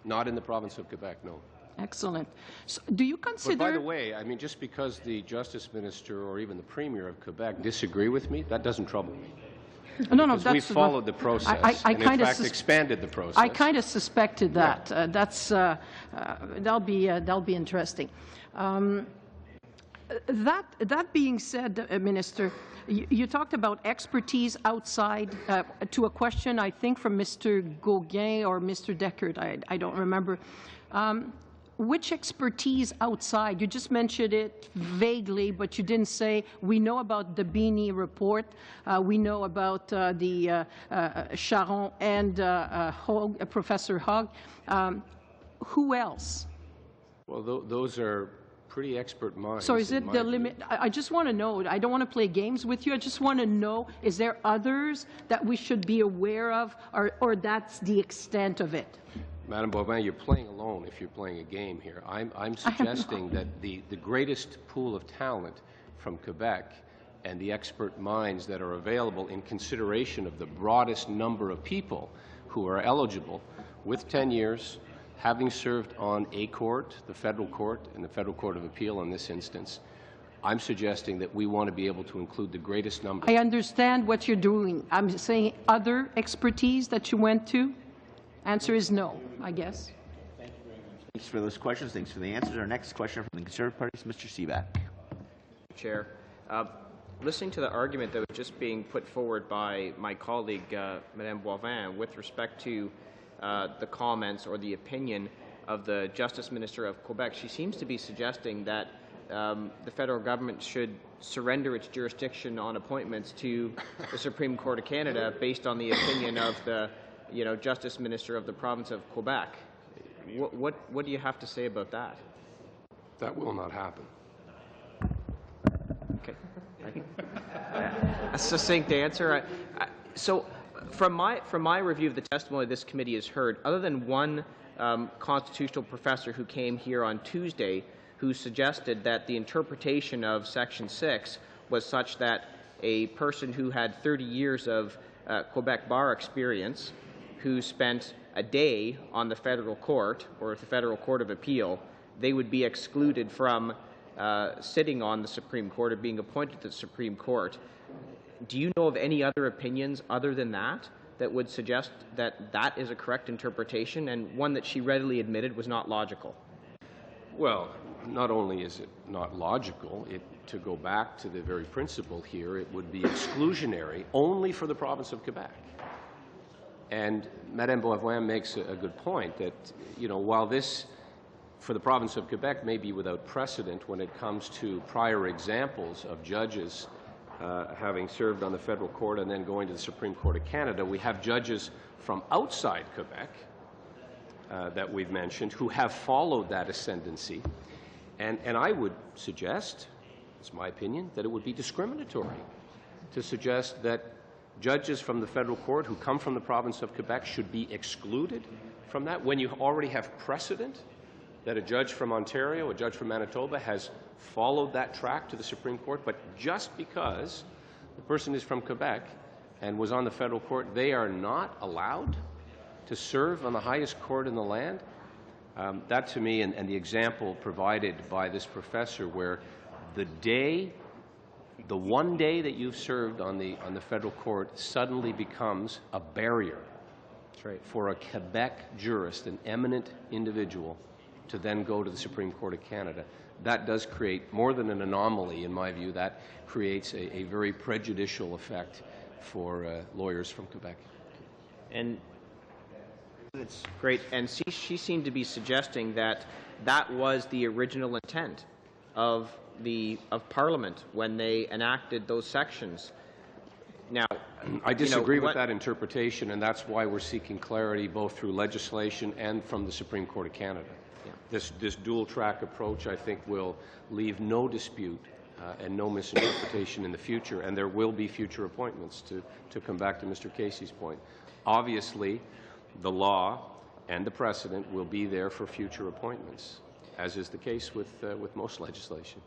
Not in the province of Quebec, no. Excellent. So do you consider... But by the way, I mean, just because the Justice Minister or even the Premier of Quebec disagree with me, that doesn't trouble me. No, because we've followed the process and in fact expanded the process. I kind of suspected that. Yeah. That'll be interesting. That being said, Minister, you talked about expertise outside to a question, I think, from Mr. Gauguin or Mr. Deckert. I don't remember. Which expertise outside? You just mentioned it vaguely, but you didn't say. We know about the Bini report. We know about the Charon and Professor Hogg. Who else? Well, those are pretty expert minds. So is it the limit? I just want to know. I don't want to play games with you. I just want to know, is there others that we should be aware of, or that's the extent of it? Madame Boivin, you're playing alone if you're playing a game here. I'm suggesting that the greatest pool of talent from Quebec and the expert minds that are available in consideration of the broadest number of people who are eligible with 10 years, having served on a court, the federal court and the Federal Court of Appeal in this instance, I'm suggesting that we want to be able to include the greatest number. I understand what you're doing. I'm saying other expertise that you went to? Answer is no, I guess. Thanks for those questions. Thanks for the answers. Our next question from the Conservative Party is Mr. Seaback. Chair. Listening to the argument that was just being put forward by my colleague, Madame Boivin, with respect to the comments or the opinion of the Justice Minister of Quebec, she seems to be suggesting that the federal government should surrender its jurisdiction on appointments to the Supreme Court of Canada based on the opinion of the Justice Minister of the province of Quebec. What do you have to say about that? That will not happen. Okay. A succinct answer. So, from my review of the testimony this committee has heard, other than one constitutional professor who came here on Tuesday, who suggested that the interpretation of Section 6 was such that a person who had 30 years of Quebec bar experience, who spent a day on the federal court or the federal court of appeal, they would be excluded from sitting on the Supreme Court or being appointed to the Supreme Court. Do you know of any other opinions other than that that would suggest that that is a correct interpretation and one that she readily admitted was not logical? Well, not only is it not logical, to go back to the very principle here, it would be exclusionary only for the province of Quebec. And Madame Boivin makes a good point that, while this, for the province of Quebec, may be without precedent when it comes to prior examples of judges having served on the federal court and then going to the Supreme Court of Canada, we have judges from outside Quebec that we've mentioned who have followed that ascendancy. And I would suggest, it's my opinion, that it would be discriminatory to suggest that judges from the federal court who come from the province of Quebec should be excluded from that when you already have precedent that a judge from Ontario, a judge from Manitoba has followed that track to the Supreme Court, but just because the person is from Quebec and was on the federal court, they are not allowed to serve on the highest court in the land. That to me, and the example provided by this professor where the one day that you've served on the federal court suddenly becomes a barrier for a Quebec jurist, an eminent individual, to then go to the Supreme Court of Canada. That does create more than an anomaly, in my view. That creates a very prejudicial effect for lawyers from Quebec. And that's great. And she seemed to be suggesting that that was the original intent of Parliament when they enacted those sections. Now, I disagree with that interpretation, and that's why we're seeking clarity both through legislation and from the Supreme Court of Canada. Yeah. This dual-track approach, I think, will leave no dispute and no misinterpretation in the future, and there will be future appointments, to come back to Mr. Casey's point. Obviously, the law and the precedent will be there for future appointments, as is the case with most legislation.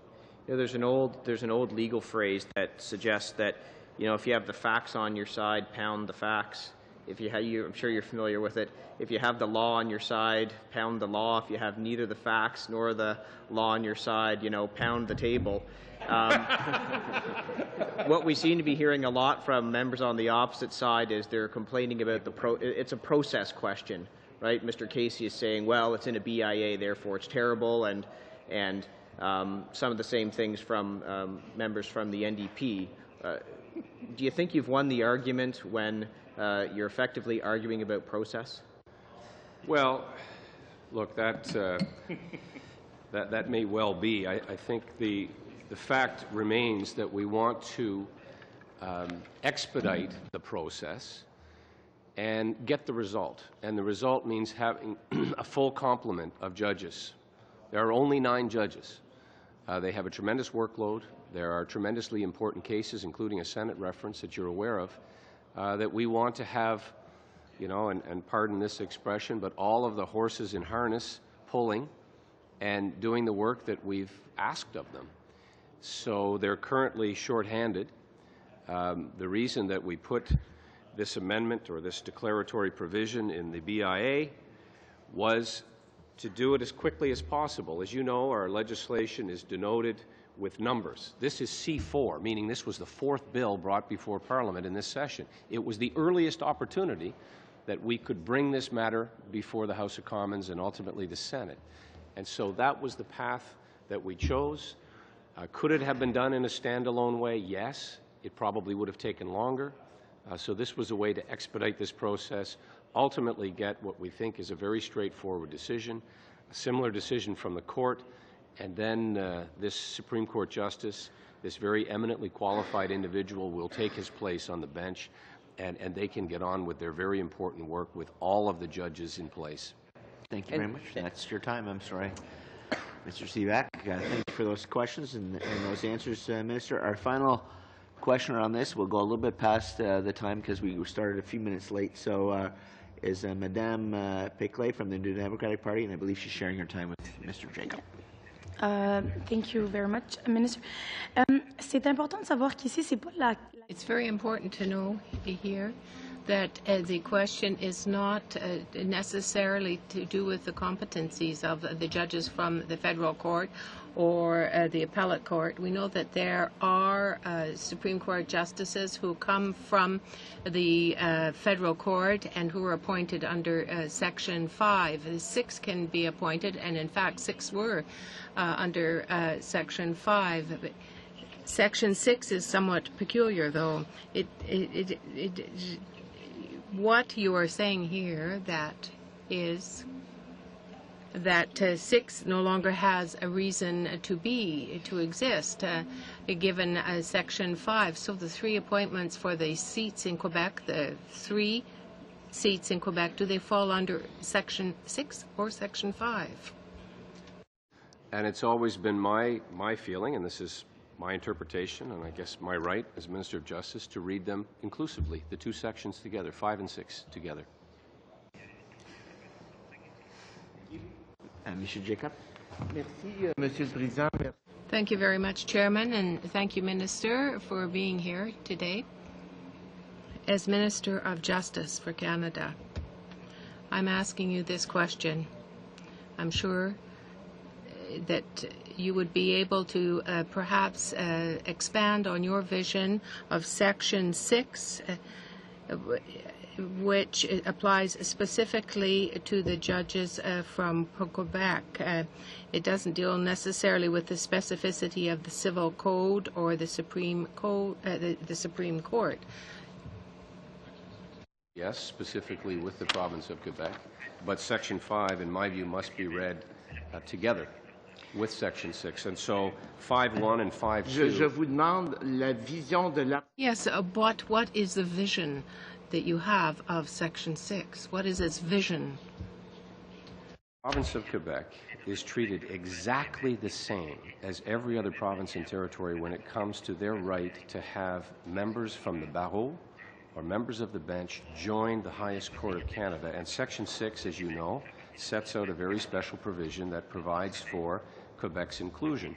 There's an old legal phrase that suggests that, if you have the facts on your side, pound the facts. If you I'm sure you're familiar with it. If you have the law on your side, pound the law. If you have neither the facts nor the law on your side, pound the table. What we seem to be hearing a lot from members on the opposite side is they're complaining about it's a process question, right? Mr. Casey is saying, well, it's in a BIA, therefore it's terrible, and some of the same things from members from the NDP. Do you think you've won the argument when you're effectively arguing about process? Well, look, that may well be. I think the fact remains that we want to expedite the process and get the result. And the result means having a full complement of judges. There are only 9 judges. They have a tremendous workload. There are tremendously important cases, including a Senate reference that you're aware of, that we want to have, and pardon this expression, but all of the horses in harness pulling and doing the work that we've asked of them. So they're currently shorthanded. The reason that we put this amendment or this declaratory provision in the BIA was to do it as quickly as possible. As you know, our legislation is denoted with numbers. This is C4, meaning this was the 4th bill brought before Parliament in this session. It was the earliest opportunity that we could bring this matter before the House of Commons and ultimately the Senate. And so that was the path that we chose. Could it have been done in a standalone way? Yes. It probably would have taken longer. So this was a way to expedite this process, ultimately get what we think is a very straightforward decision, a similar decision from the court, and then this Supreme Court justice, this very eminently qualified individual, will take his place on the bench, and they can get on with their very important work with all of the judges in place. Thank you very much. That's your time. I'm sorry. Mr. Sivak, thank you for those questions and those answers, Minister. Our final question on this, we'll go a little bit past the time because we started a few minutes late. So is Madame Péclet from the New Democratic Party, and I believe she's sharing her time with Mr. Jacob. Thank you very much, Minister. C'est important de savoir qu'ici, c'est pas la... It's very important to know here that the question is not necessarily to do with the competencies of the judges from the federal court or the appellate court. We know that there are Supreme Court justices who come from the federal court and who are appointed under Section 5. 6 can be appointed, and in fact 6 were under Section 5. Section 6 is somewhat peculiar, though. What you are saying here, that is that 6 no longer has a reason to exist, given Section 5. So the 3 appointments for the seats in Quebec, the 3 seats in Quebec, do they fall under Section 6 or Section 5? And it's always been my feeling, and this is my interpretation, and I guess my right as Minister of Justice, to read them inclusively, the 2 sections together, 5 and 6 together. Mr. Jacob. Merci, Monsieur le Président. Thank you very much, Chairman, and thank you, Minister, for being here today. As Minister of Justice for Canada, I'm asking you this question. I'm sure that you would be able to perhaps expand on your vision of Section 6, which applies specifically to the judges from Quebec. It doesn't deal necessarily with the specificity of the Civil Code or the Supreme Code, the Supreme Court. Yes, specifically with the province of Quebec, but Section 5, in my view, must be read together with Section 6. And so 5.1 and 5.2... Je vous demande la vision de la... Yes, but what is the vision that you have of Section 6? What is its vision? The province of Quebec is treated exactly the same as every other province and territory when it comes to their right to have members from the barreau or members of the bench join the highest court of Canada. And Section 6, as you know, sets out a very special provision that provides for Quebec's inclusion.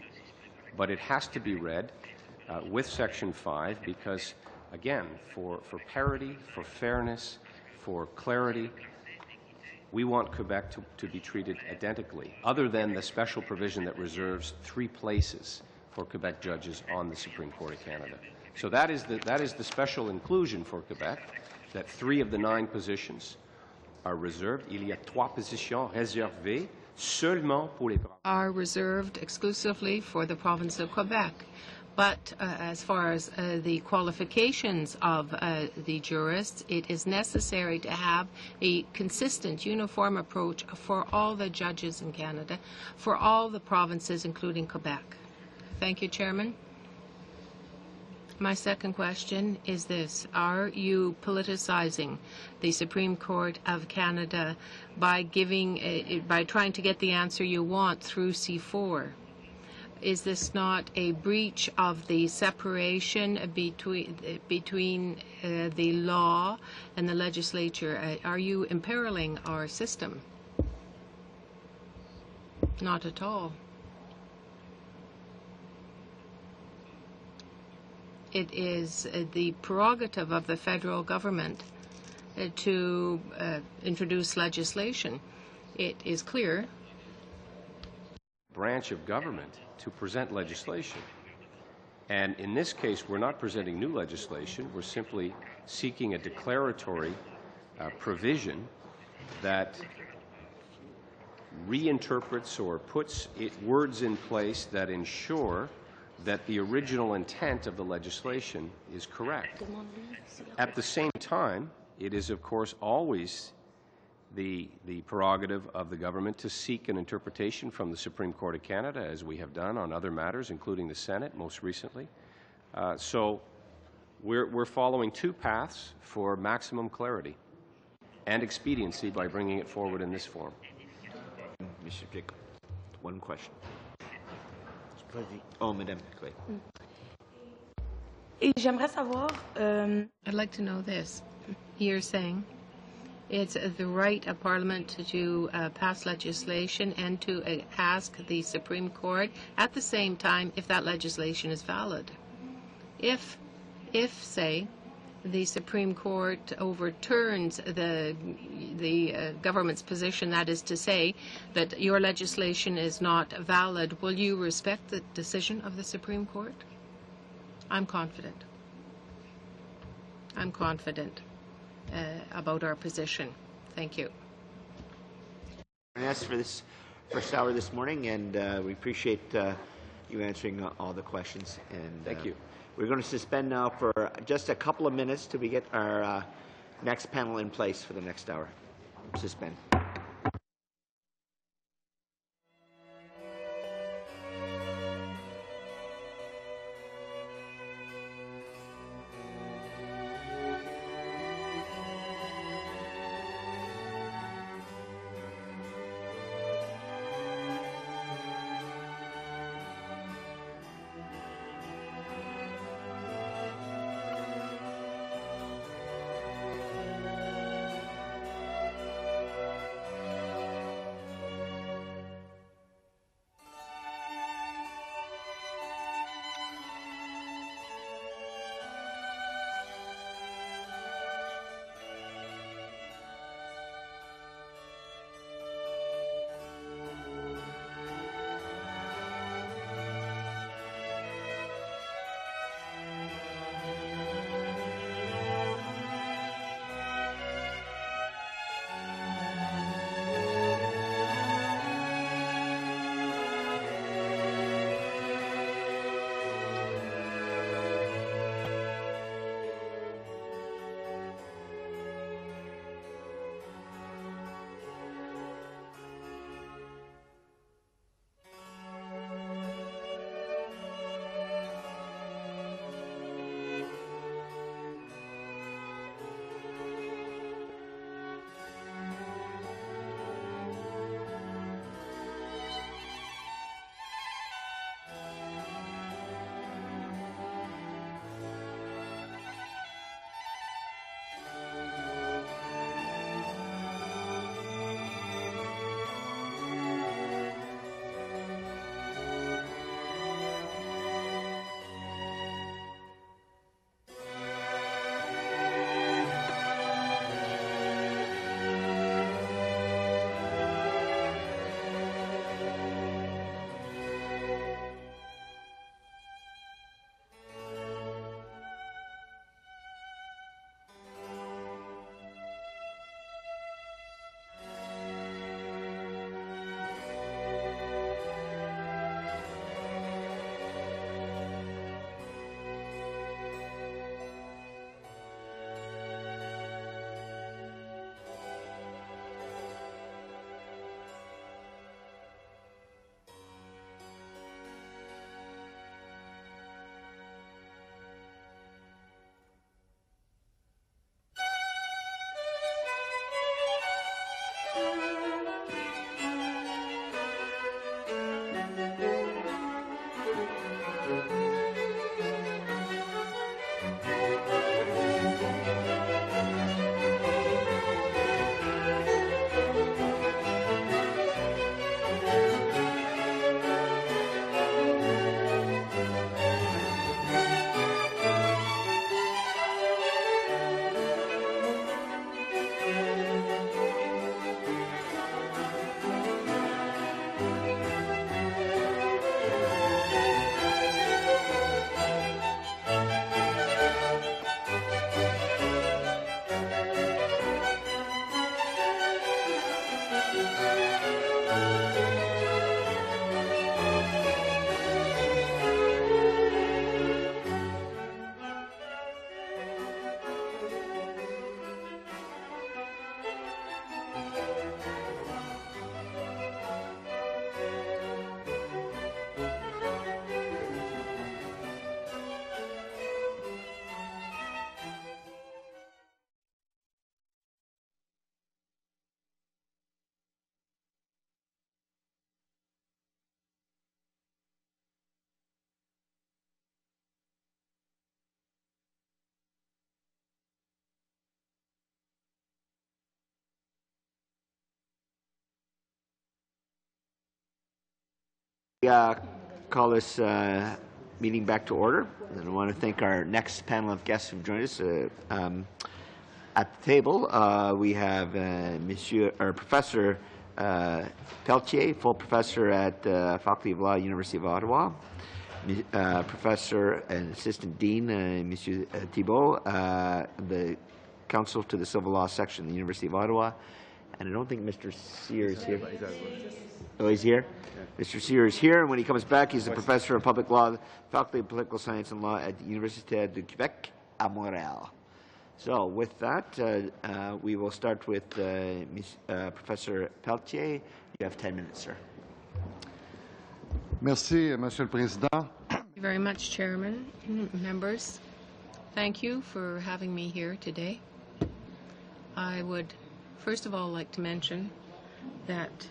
But it has to be read with Section 5 because, again, for parity, for fairness, for clarity, we want Quebec to be treated identically, other than the special provision that reserves 3 places for Quebec judges on the Supreme Court of Canada. So that is the special inclusion for Quebec, that 3 of the 9 positions are reserved. Il y a 3 positions réservées seulement pour les provinces. Are reserved exclusively for the province of Quebec. But as far as the qualifications of the jurists, it is necessary to have a consistent, uniform approach for all the judges in Canada, for all the provinces, including Quebec. Thank you, Chairman. My second question is this. Are you politicizing the Supreme Court of Canada by trying to get the answer you want through C4? Is this not a breach of the separation between the law and the legislature? Are you imperiling our system? Not at all. It is the prerogative of the federal government to introduce legislation. It is clear. Branch of government to present legislation. And in this case, we're not presenting new legislation. We're simply seeking a declaratory provision that reinterprets or puts words in place that ensure that the original intent of the legislation is correct. At the same time, it is, of course, always the prerogative of the government to seek an interpretation from the Supreme Court of Canada, as we have done on other matters, including the Senate most recently. So we're following two paths for maximum clarity and expediency by bringing it forward in this form. Mr. Jacob, one question. Oh, Madame Clay. Et j'aimerais savoir, I'd like to know this. You're saying it's the right of Parliament to pass legislation and to ask the Supreme Court at the same time if that legislation is valid. If say, the Supreme Court overturns the government's position, that is to say, that your legislation is not valid, will you respect the decision of the Supreme Court? I'm confident. I'm confident about our position. Thank you. That's for this first hour this morning, and we appreciate you answering all the questions. And Thank you. We're going to suspend now for just a couple of minutes till we get our next panel in place for the next hour. Suspend. Call this meeting back to order. And I want to thank our next panel of guests who've joined us. At the table, we have Professor Pelletier, full professor at Faculty of Law, University of Ottawa. Professor and Assistant Dean, Monsieur Thibault, the Counsel to the Civil Law Section of the University of Ottawa. And I don't think Mr. Sear is here. Oh, he's here? Yeah. Mr. Sear is here, and when he comes back, he's a professor of public law, Faculty of Political Science and Law at the Université du Québec à Montréal. So with that, we will start with Professor Pelletier. You have 10 minutes, sir. Merci, Monsieur le Président. Thank you very much, Chairman, members. Thank you for having me here today. I would first of all like to mention that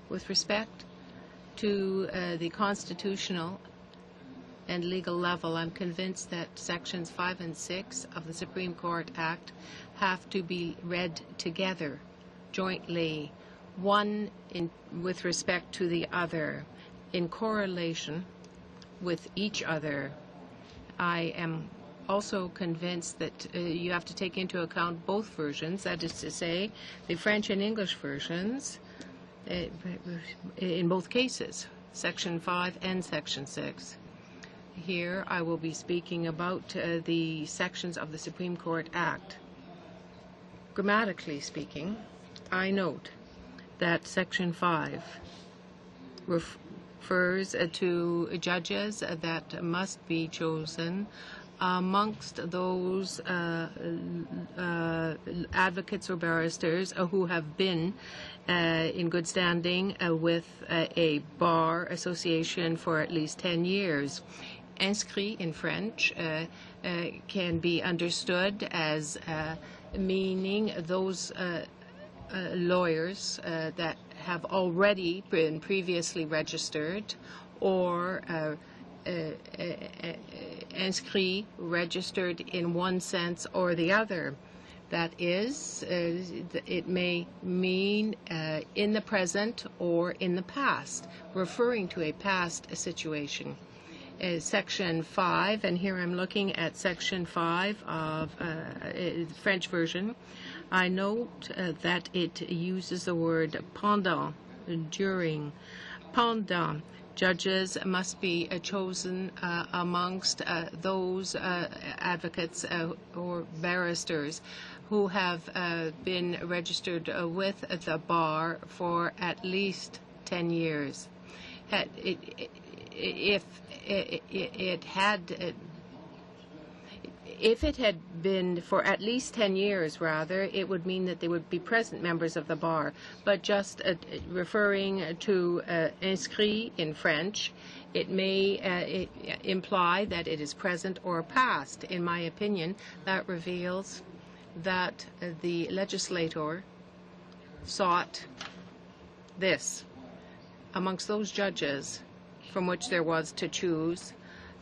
with respect to the constitutional and legal level, I'm convinced that Sections 5 and 6 of the Supreme Court Act have to be read together, jointly, one with respect to the other, in correlation with each other. I am also convinced that you have to take into account both versions, that is to say, the French and English versions, in both cases, Section 5 and Section 6. Here I will be speaking about the sections of the Supreme Court Act. Grammatically speaking, I note that Section 5 refers to judges that must be chosen amongst those advocates or barristers who have been in good standing with a bar association for at least 10 years. Inscrit in French can be understood as meaning those lawyers that have already been previously registered, or inscrit, registered in one sense or the other. That is, it may mean in the present or in the past, referring to a past situation. Section 5, and here I'm looking at Section 5 of the French version. I note that it uses the word pendant, during. Pendant. Judges must be chosen amongst those advocates or barristers who have been registered with the bar for at least 10 years. If it had been for at least 10 years, rather, it would mean that they would be present members of the bar. But just referring to inscrit in French, it may imply that it is present or past. In my opinion, that reveals that the legislator sought this. Amongst those judges from which there was to choose,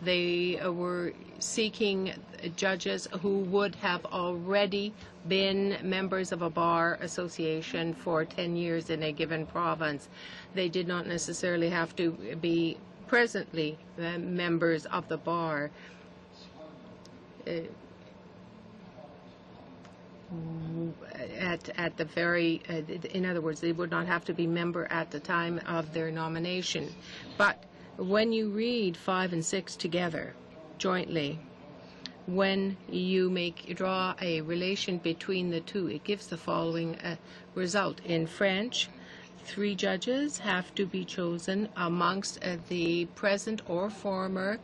they were seeking judges who would have already been members of a bar association for 10 years in a given province. They did not necessarily have to be presently members of the bar. At the very, in other words, they would not have to be member at the time of their nomination. But when you read 5 and 6 together, jointly, when you draw a relation between the two, it gives the following result. In French, 3 judges have to be chosen amongst the present or former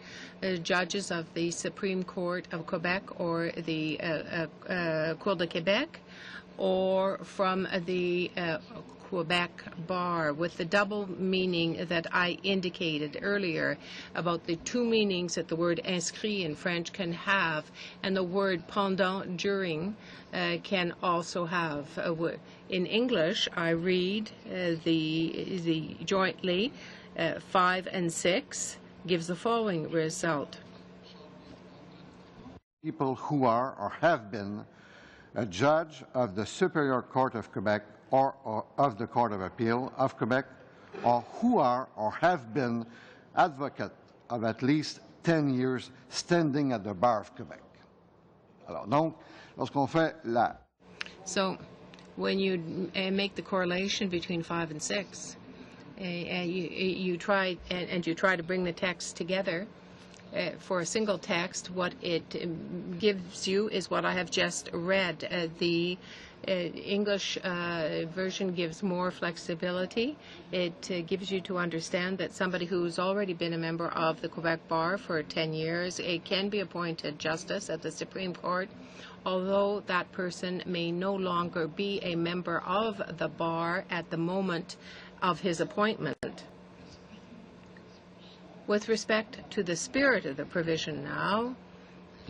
judges of the Supreme Court of Quebec or the Cour de Québec, or from the Quebec bar, with the double meaning that I indicated earlier about the 2 meanings that the word inscrit in French can have, and the word pendant, during, can also have. In English, I read the jointly 5 and 6 gives the following result. People who are or have been a judge of the Superior Court of Quebec or of the Court of Appeal of Quebec or who are or have been advocates of at least 10 years standing at the bar of Quebec. Alors, donc, lorsqu'on fait la... So, when you make the correlation between 5 and 6, you try to bring the texts together. For a single text, what it gives you is what I have just read. The English version gives more flexibility. It gives you to understand that somebody who's already been a member of the Quebec Bar for 10 years can be appointed justice at the Supreme Court, although that person may no longer be a member of the bar at the moment of his appointment. With respect to the spirit of the provision now,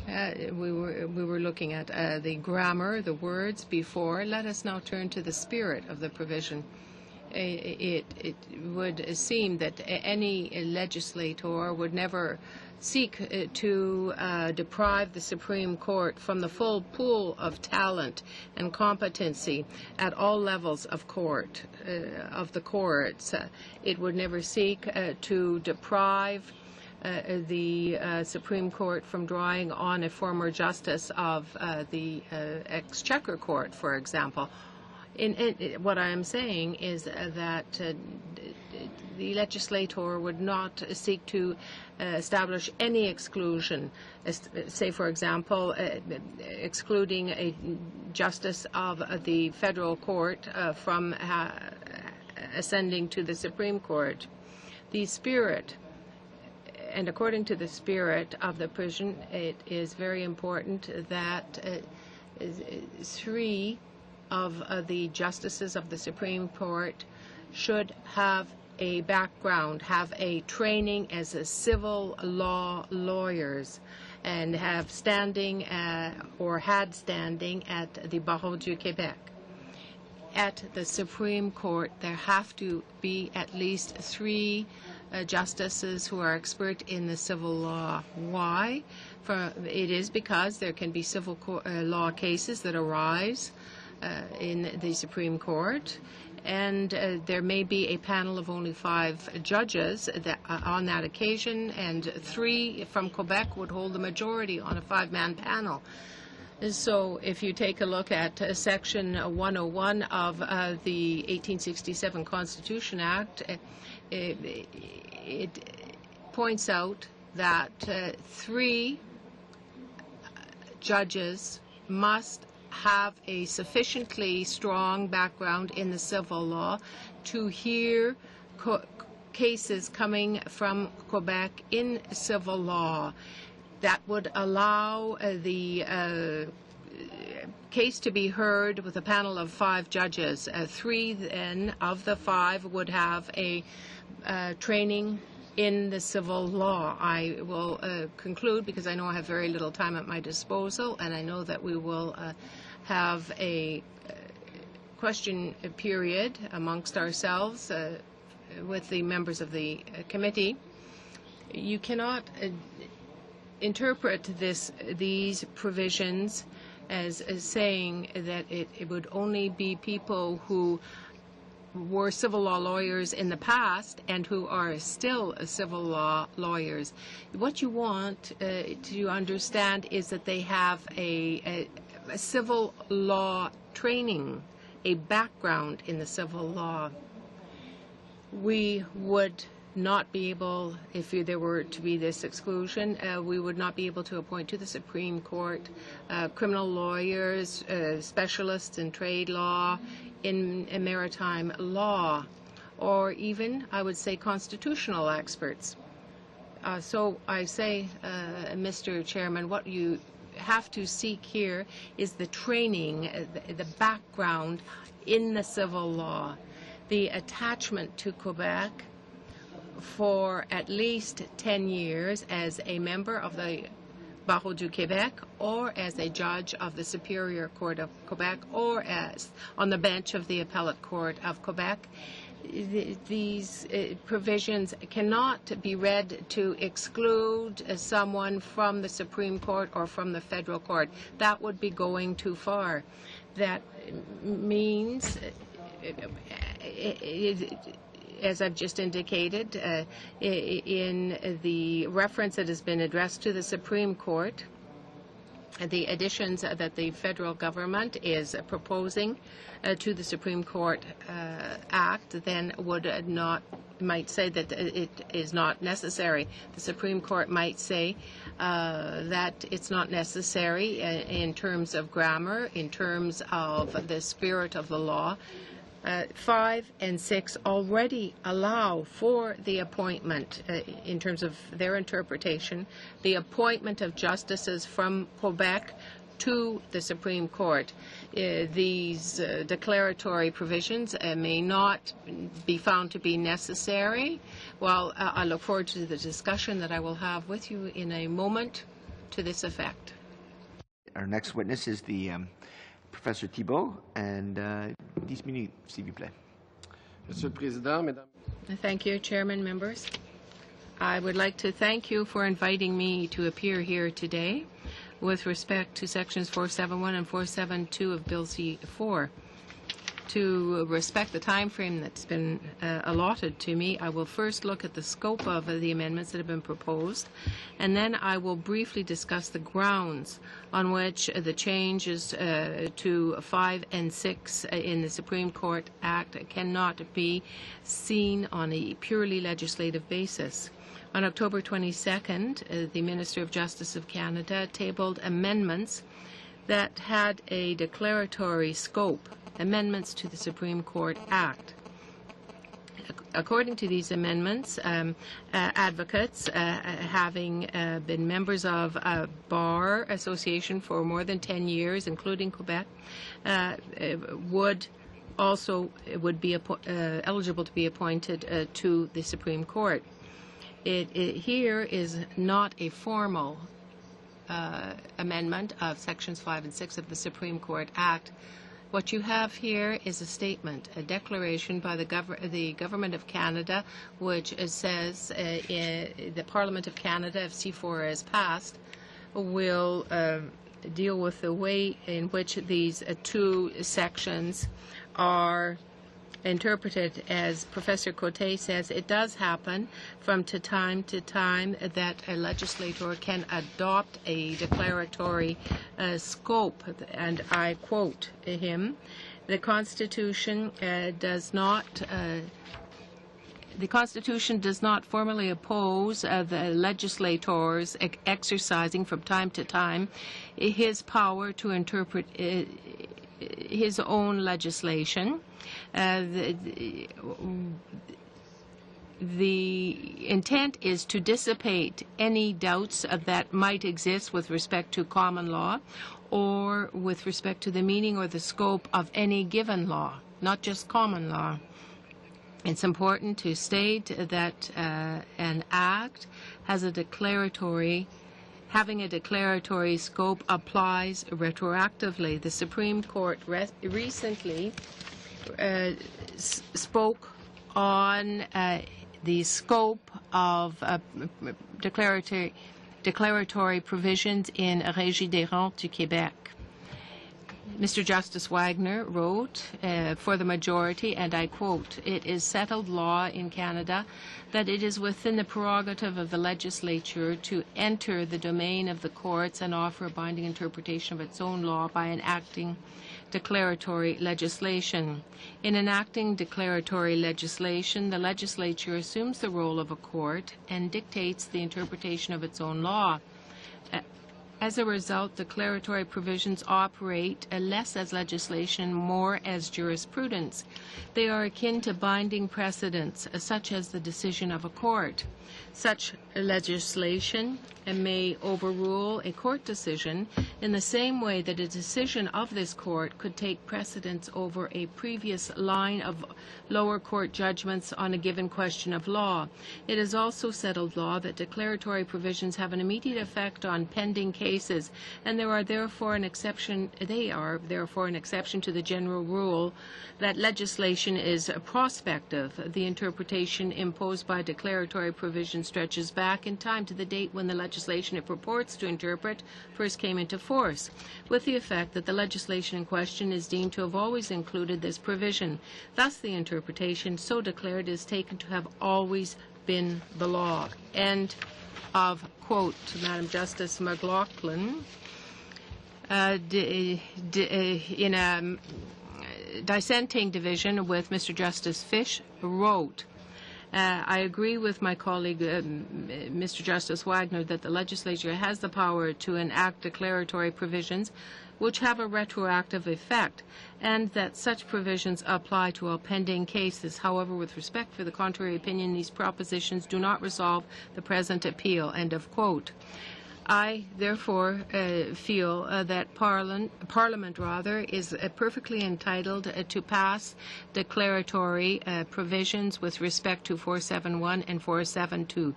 we were looking at the grammar, the words before. Let us now turn to the spirit of the provision. It would seem that any legislator would never seek to deprive the Supreme Court from the full pool of talent and competency at all levels of the courts. It would never seek to deprive the Supreme Court from drawing on a former justice of the Exchequer Court, for example. What I am saying is that the legislator would not seek to establish any exclusion, say, for example, excluding a justice of the federal court from ascending to the Supreme Court. The spirit, and according to the spirit of the provision, it is very important that 3 of the justices of the Supreme Court should have a background, have a training as a civil law lawyers, and have standing or had standing at the Barreau du Québec. At the Supreme Court, there have to be at least 3 justices who are expert in the civil law. Why? It is because there can be civil law cases that arise in the Supreme Court, and there may be a panel of only 5 judges on that occasion, and 3 from Quebec would hold the majority on a 5-man panel. So if you take a look at Section 101 of the 1867 Constitution Act, it points out that 3 judges must have a sufficiently strong background in the civil law to hear cases coming from Quebec in civil law. That would allow the case to be heard with a panel of 5 judges. 3 then of the 5 would have a training in the civil law. I will conclude because I know I have very little time at my disposal, and I know that we will have a question period amongst ourselves with the members of the committee. You cannot interpret these provisions as saying that it would only be people who were civil law lawyers in the past and who are still civil law lawyers. What you want to understand is that they have a civil law training, a background in the civil law. We would not be able, if there were to be this exclusion, we would not be able to appoint to the Supreme Court criminal lawyers, specialists in trade law, in maritime law, or even, I would say, constitutional experts. So I say, Mr. Chairman, what you have to seek here is the training, the background in the civil law, the attachment to Quebec for at least 10 years as a member of the Barreau du Québec, or as a judge of the Superior Court of Quebec, or as on the bench of the Appellate Court of Quebec. These provisions cannot be read to exclude someone from the Supreme Court or from the Federal Court. That would be going too far. That means as I've just indicated, in the reference that has been addressed to the Supreme Court, the additions that the federal government is proposing to the Supreme Court Act then might say that it is not necessary. The Supreme Court might say that it's not necessary in terms of grammar, in terms of the spirit of the law. 5 and 6 already allow for the appointment, in terms of their interpretation, the appointment of justices from Quebec to the Supreme Court. These declaratory provisions may not be found to be necessary. Well, I look forward to the discussion that I will have with you in a moment to this effect. Our next witness is the Professor Thibault, and 10 minutes, s'il vous plaît. Monsieur le Président, Mesdames. Thank you, Chairman, members. I would like to thank you for inviting me to appear here today with respect to Sections 471 and 472 of Bill C-4. To respect the time frame that's been allotted to me, I will first look at the scope of the amendments that have been proposed, and then I will briefly discuss the grounds on which the changes to 5 and 6 in the Supreme Court Act cannot be seen on a purely legislative basis. On October 22nd, the Minister of Justice of Canada tabled amendments that had a declaratory scope, amendments to the Supreme Court Act. According to these amendments, advocates having been members of a bar association for more than 10 years, including Quebec, would be eligible to be appointed to the Supreme Court. It here is not a formal amendment of Sections 5 and 6 of the Supreme Court Act. What you have here is a statement, a declaration by the Government of Canada, which says the Parliament of Canada, if C-4 is passed, will deal with the way in which these two sections are interpreted. As Professor Cote says, it does happen from time to time that a legislator can adopt a declaratory scope, and I quote him, the Constitution does not formally oppose the legislators exercising from time to time his power to interpret his own legislation. The intent is to dissipate any doubts that might exist with respect to common law or with respect to the meaning or the scope of any given law, not just common law. It's important to state that an act has having a declaratory scope applies retroactively. The Supreme Court recently spoke on the scope of declaratory provisions in Régie des Rentes du Québec. Mr. Justice Wagner wrote for the majority, and I quote, "It is settled law in Canada that it is within the prerogative of the legislature to enter the domain of the courts and offer a binding interpretation of its own law by enacting declaratory legislation. In enacting declaratory legislation, the legislature assumes the role of a court and dictates the interpretation of its own law. As a result, declaratory provisions operate less as legislation, more as jurisprudence. They are akin to binding precedents, such as the decision of a court. Such legislation may overrule a court decision in the same way that a decision of this court could take precedence over a previous line of lower court judgments on a given question of law. It is also settled law that declaratory provisions have an immediate effect on pending cases cases, and they are therefore an exception to the general rule that legislation is prospective. The interpretation imposed by declaratory provision stretches back in time to the date when the legislation it purports to interpret first came into force, with the effect that the legislation in question is deemed to have always included this provision. Thus, the interpretation so declared is taken to have always been the law. End of quote. Madam Justice McLaughlin, in a dissenting division with Mr. Justice Fish, wrote, I agree with my colleague, Mr. Justice Wagner, that the legislature has the power to enact declaratory provisions which have a retroactive effect, and that such provisions apply to all pending cases. However, with respect for the contrary opinion, these propositions do not resolve the present appeal. End of quote. I, therefore, feel that Parliament is perfectly entitled to pass declaratory provisions with respect to 471 and 472.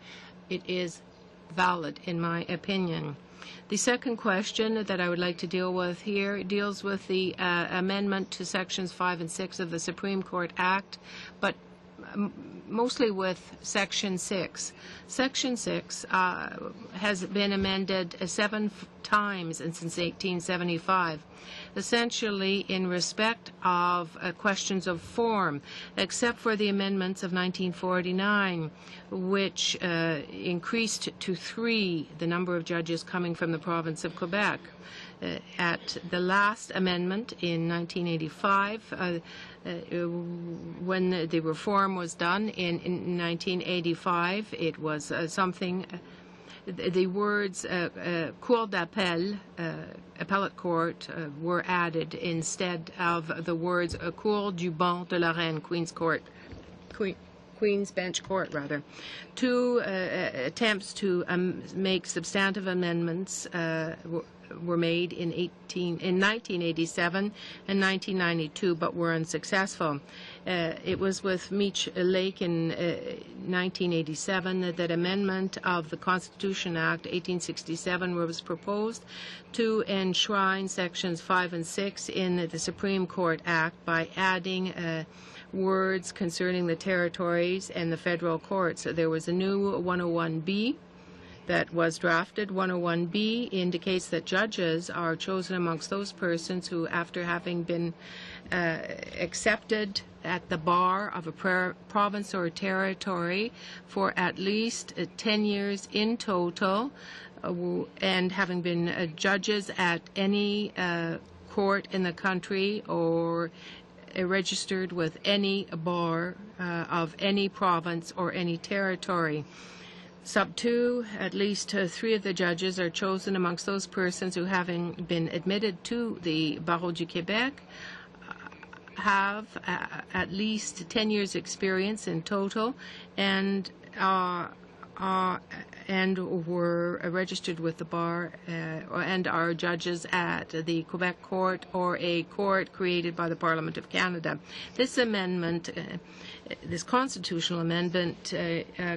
It is valid, in my opinion. The second question that I would like to deal with here deals with the amendment to Sections 5 and 6 of the Supreme Court Act, but mostly with Section 6. Section 6 has been amended 7 times since 1875, essentially in respect of questions of form, except for the amendments of 1949, which increased to 3 the number of judges coming from the province of Quebec. At the last amendment in 1985, when the reform was done in 1985, it was something, the words Cour d'appel, appellate court, were added instead of the words Cour du banc de la Reine, Queen's Court, Queen's Bench Court, rather. 2 attempts to make substantive amendments were made in 1987 and 1992, but were unsuccessful. It was with Meech Lake in 1987 that amendment of the Constitution Act 1867 was proposed to enshrine Sections 5 and 6 in the Supreme Court Act by adding words concerning the territories and the federal courts. There was a new 101B that was drafted. 101B indicates that judges are chosen amongst those persons who, after having been accepted at the bar of a province or territory for at least 10 years in total, and having been judges at any court in the country or registered with any bar of any province or any territory. Sub 2, at least 3 of the judges are chosen amongst those persons who, having been admitted to the Barreau du Québec, have at least 10 years experience in total and were registered with the bar and are judges at the Quebec Court or a court created by the Parliament of Canada. This amendment, this constitutional amendment,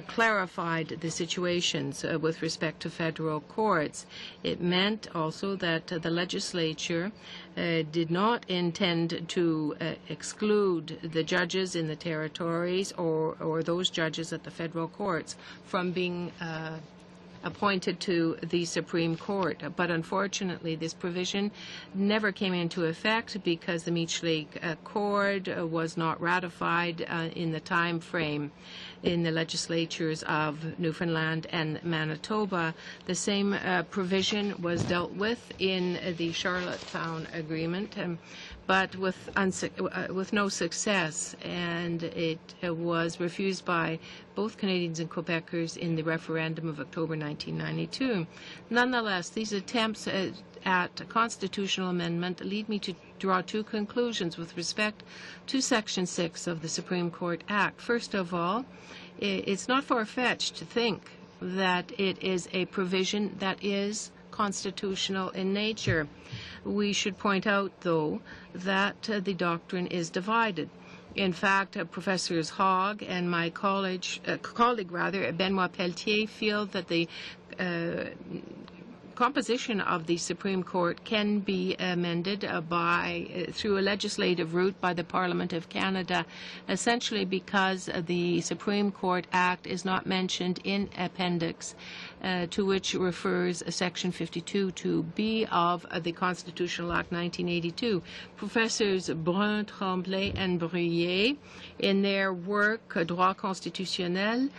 clarified the situations with respect to federal courts. It meant also that the legislature did not intend to exclude the judges in the territories or those judges at the federal courts from being appointed to the Supreme Court. But unfortunately, this provision never came into effect because the Meech Lake Accord was not ratified in the time frame in the legislatures of Newfoundland and Manitoba. The same provision was dealt with in the Charlottetown Agreement, but with no success, and it was refused by both Canadians and Quebecers in the referendum of October 1992. Nonetheless, these attempts at constitutional amendment lead me to draw 2 conclusions with respect to Section 6 of the Supreme Court Act. First of all, it's not far-fetched to think that it is a provision that is constitutional in nature. We should point out, though, that the doctrine is divided. In fact, Professors Hogg and my colleague, Benoit Pelletier, feel that the composition of the Supreme Court can be amended through a legislative route by the Parliament of Canada, essentially because the Supreme Court Act is not mentioned in Appendix, to which refers Section 52(2)(b) of the Constitutional Act 1982. Professors Brun, Tremblay, and Bruyère, in their work Droit constitutionnel,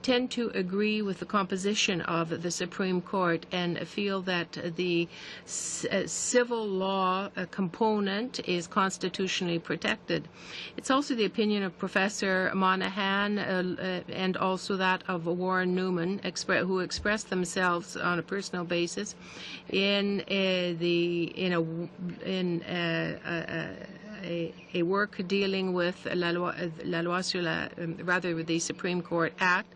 tend to agree with the composition of the Supreme Court and feel that the civil law component is constitutionally protected. It's also the opinion of Professor Monahan and also that of Warren Newman, who expressed themselves on a personal basis in a work dealing with la loi sur la, rather the Supreme Court Act.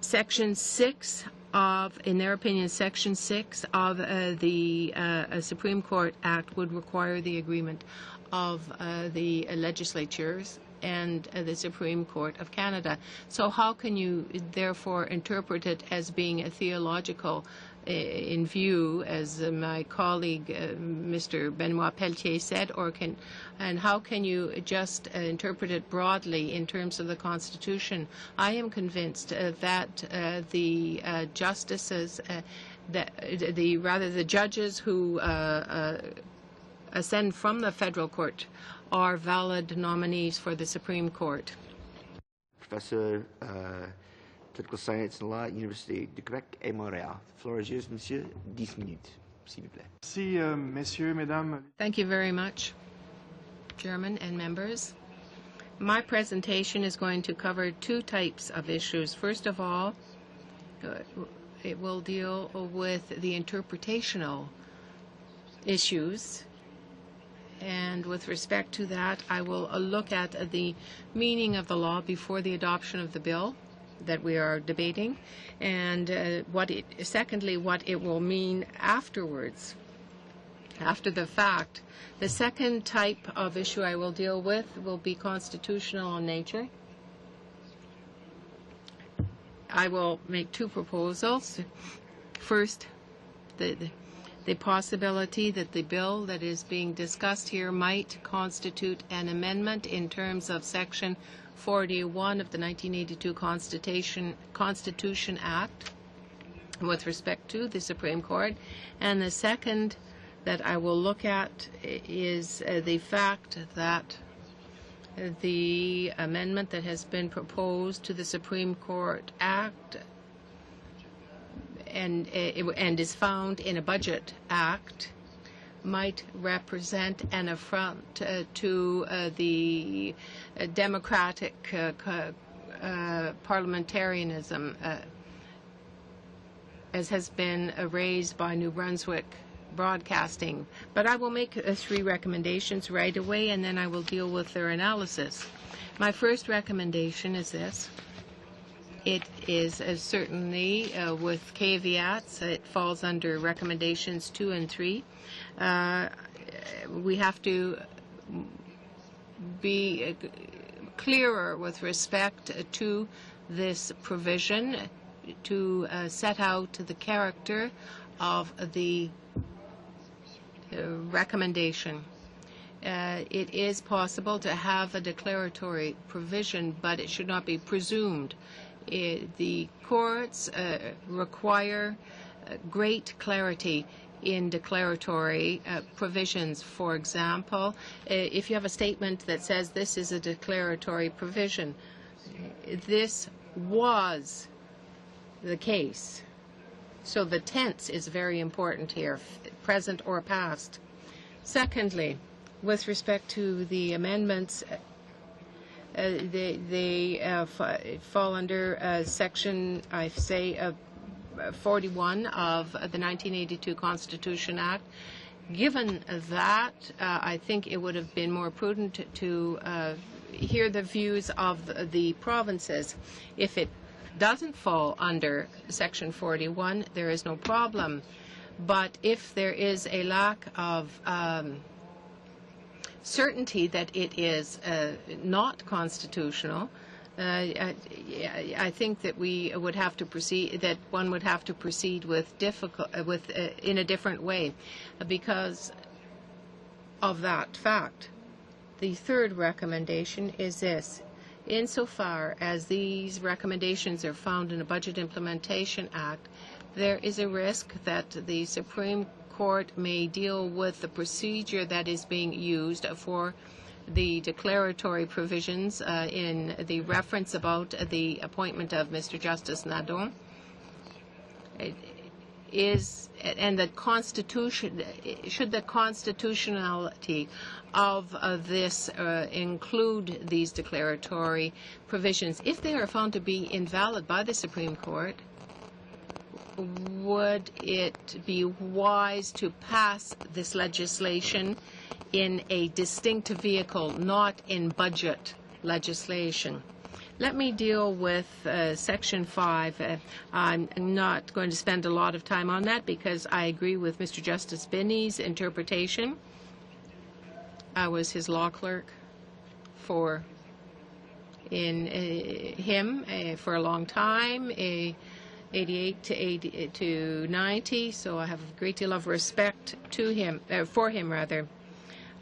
Section 6 of, in their opinion, Section 6 of the Supreme Court Act would require the agreement of the legislatures and the Supreme Court of Canada. So how can you therefore interpret it as being a theological in view, as my colleague Mr. Benoit Pelletier said, and how can you just interpret it broadly in terms of the Constitution? I am convinced that the justices, the judges who ascend from the federal court are valid nominees for the Supreme Court. Professor Political Science and Law, Université de Québec et Montréal. The floor is yours, monsieur. 10 minutes, s'il vous plaît. Merci, messieurs, mesdames. Thank you very much, Chairman and members. My presentation is going to cover two types of issues. First of all, it will deal with the interpretational issues. And with respect to that, I will look at the meaning of the law before the adoption of the bill that we are debating, and secondly, what it will mean afterwards, after the fact. The second type of issue I will deal with will be constitutional in nature. I will make two proposals. First, the possibility that the bill that is being discussed here might constitute an amendment in terms of Section 41 of the 1982 Constitution Act with respect to the Supreme Court. And the second that I will look at is the fact that the amendment that has been proposed to the Supreme Court Act and is found in a budget act might represent an affront to the democratic parliamentarianism as has been raised by New Brunswick Broadcasting. But I will make three recommendations right away, and then I will deal with their analysis. My first recommendation is this. It is certainly with caveats. It falls under recommendations 2 and 3. We have to be clearer with respect to this provision, to set out the character of the recommendation. It is possible to have a declaratory provision, but it should not be presumed. The courts require great clarity in declaratory provisions. For example, if you have a statement that says this is a declaratory provision, this was the case. So the tense is very important here, present or past. Secondly, with respect to the amendments, they fall under Section, 41 of the 1982 Constitution Act. Given that, I think it would have been more prudent to hear the views of the provinces. If it doesn't fall under Section 41, there is no problem. But if there is a lack of certainty that it is not constitutional, I think that we would have to proceed. That one would have to proceed with in a different way, because of that fact. The third recommendation is this: insofar as these recommendations are found in a Budget Implementation Act, there is a risk that the Supreme Court may deal with the procedure that is being used for the declaratory provisions in the reference about the appointment of Mr. Justice Nadon. And the Constitution, should the constitutionality of this include these declaratory provisions, if they are found to be invalid by the Supreme Court, would it be wise to pass this legislation in a distinct vehicle, not in budget legislation? Let me deal with Section 5. I'm not going to spend a lot of time on that because I agree with Mr. Justice Binney's interpretation. I was his law clerk for a long time, 88 to 90, so I have a great deal of respect for him.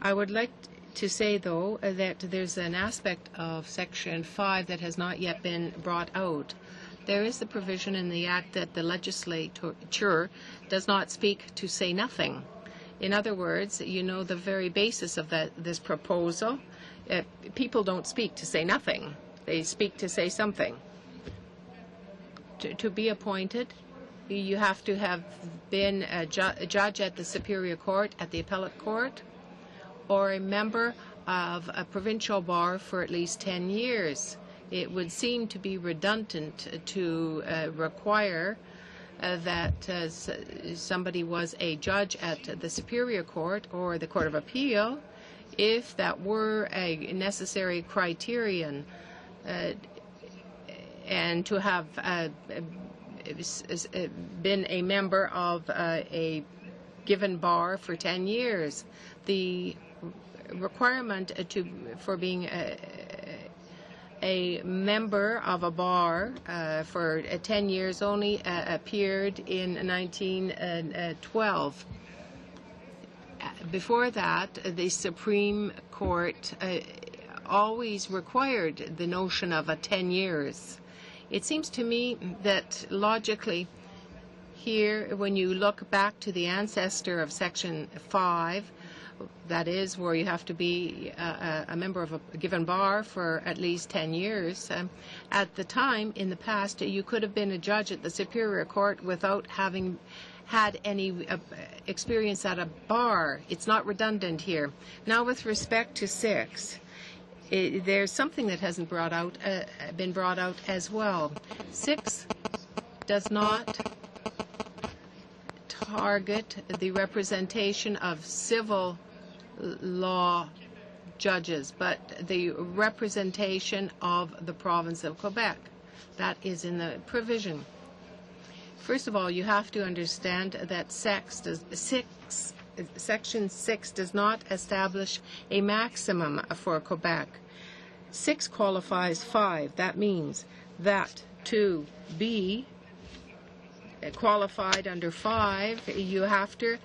I would like to say, though, that there's an aspect of Section 5 that has not yet been brought out. There is the provision in the Act that the legislature does not speak to say nothing. In other words, you know, the very basis of this proposal, people don't speak to say nothing. They speak to say something. To be appointed, you have to have been a judge at the Superior Court, at the Appellate Court, or a member of a provincial bar for at least 10 years. It would seem to be redundant to require that somebody was a judge at the Superior Court or the Court of Appeal if that were a necessary criterion, and to have been a member of a given bar for 10 years. The requirement for being a member of a bar for 10 years only appeared in 1912. Before that, the Supreme Court always required the notion of 10 years. It seems to me that logically here, when you look back to the ancestor of Section 5, that is where you have to be a member of a given bar for at least 10 years. At the time, in the past, you could have been a judge at the Superior Court without having had any experience at a bar. It's not redundant here. Now, with respect to 6, there's something that hasn't been brought out as well. 6 does not target the representation of civil law judges, but the representation of the province of Quebec. That is in the provision. First of all, you have to understand that Section 6 does not establish a maximum for Quebec. 6 qualifies 5. That means that to be qualified under 5, you have to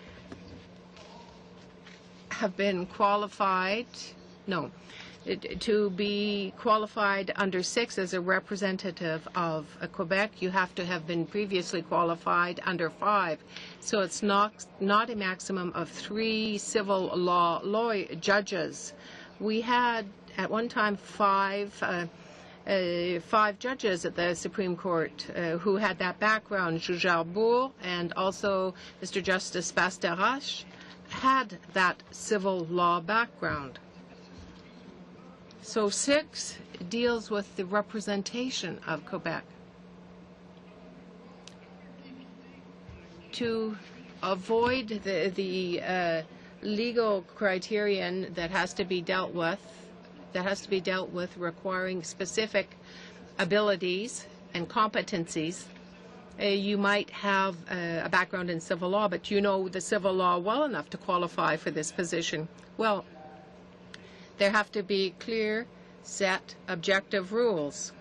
have been qualified, to be qualified under 6 as a representative of Quebec, you have to have been previously qualified under 5. So it's not a maximum of 3 civil law judges. We had at one time 5 judges at the Supreme Court who had that background. Juge Arbour and also Mr. Justice Bastarache had that civil law background. So 6 deals with the representation of Quebec. To avoid the legal criterion that has to be dealt with, requiring specific abilities and competencies, you might have a background in civil law, but you know the civil law well enough to qualify for this position. Well, there have to be clear, set, objective rules.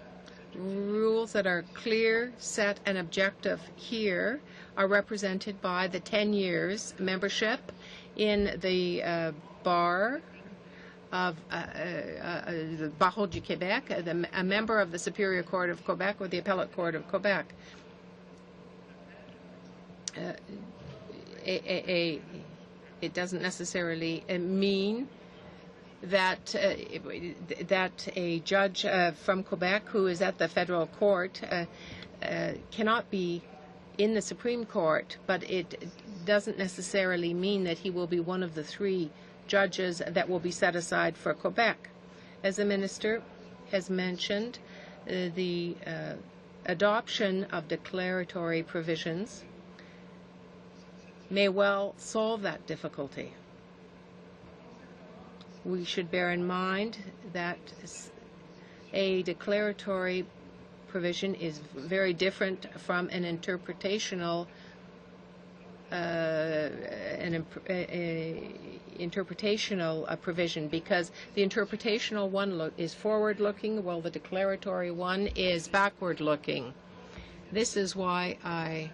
rules that are clear, set, and objective here are represented by the 10 years membership in the bar of the Barreau du Québec, a member of the Superior Court of Quebec or the Appellate Court of Quebec. It doesn't necessarily mean that that a judge from Quebec who is at the federal court cannot be in the Supreme Court, but it doesn't necessarily mean that he will be one of the 3 judges that will be set aside for Quebec. As the minister has mentioned, the adoption of declaratory provisions may well solve that difficulty. We should bear in mind that a declaratory provision is very different from an interpretational provision, because the interpretational one is forward-looking, while the declaratory one is backward-looking. This is why I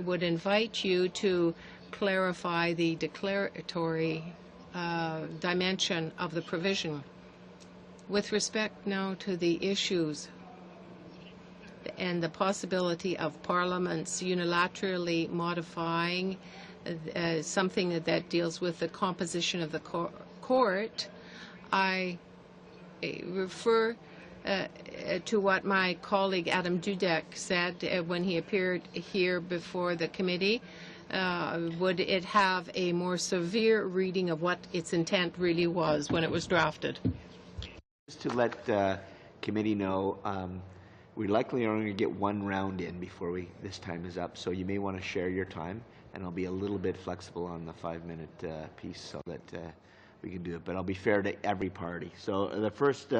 would invite you to clarify the declaratory dimension of the provision. With respect now to the issues and the possibility of parliaments unilaterally modifying something that deals with the composition of the court, I refer to what my colleague Adam Dudek said when he appeared here before the committee. Would it have a more severe reading of what its intent really was when it was drafted? Just to let the committee know, we likely are only going to get 1 round in before this time is up, so you may want to share your time, and I'll be a little bit flexible on the 5-minute piece so that we can do it. But I'll be fair to every party. So the first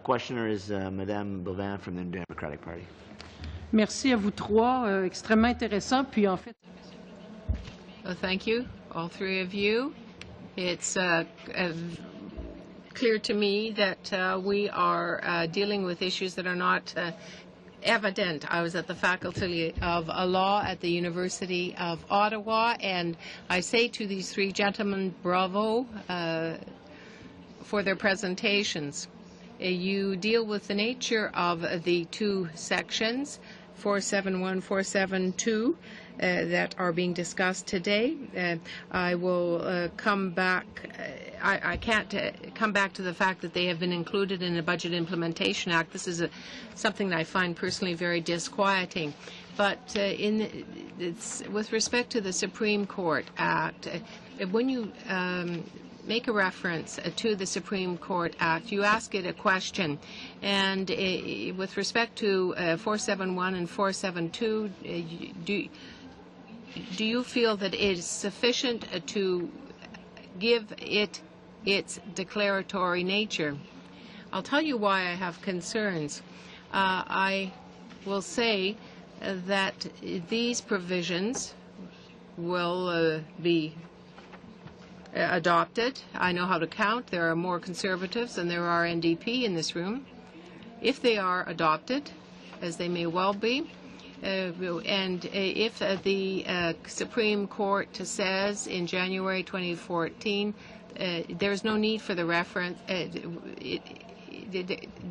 questioner is Madame Boivin from the Democratic Party. Merci à vous 3. Extrêmement intéressant. Puis en fait. Thank you, all 3 of you. It's clear to me that we are dealing with issues that are not evident. I was at the Faculty of Law at the University of Ottawa, and I say to these 3 gentlemen, bravo for their presentations. You deal with the nature of the 2 sections, 471, 472, that are being discussed today. I will come back. I can't come back to the fact that they have been included in the Budget Implementation Act. This is something that I find personally very disquieting. But with respect to the Supreme Court Act, when you make a reference to the Supreme Court Act, you ask it a question, and with respect to 471 and 472, do you feel that it is sufficient to give it its declaratory nature? I'll tell you why I have concerns. I will say that these provisions will be adopted. I know how to count. There are more conservatives than there are NDP in this room. If they are adopted, as they may well be, and if the Supreme Court says in January 2014 there's no need for the reference,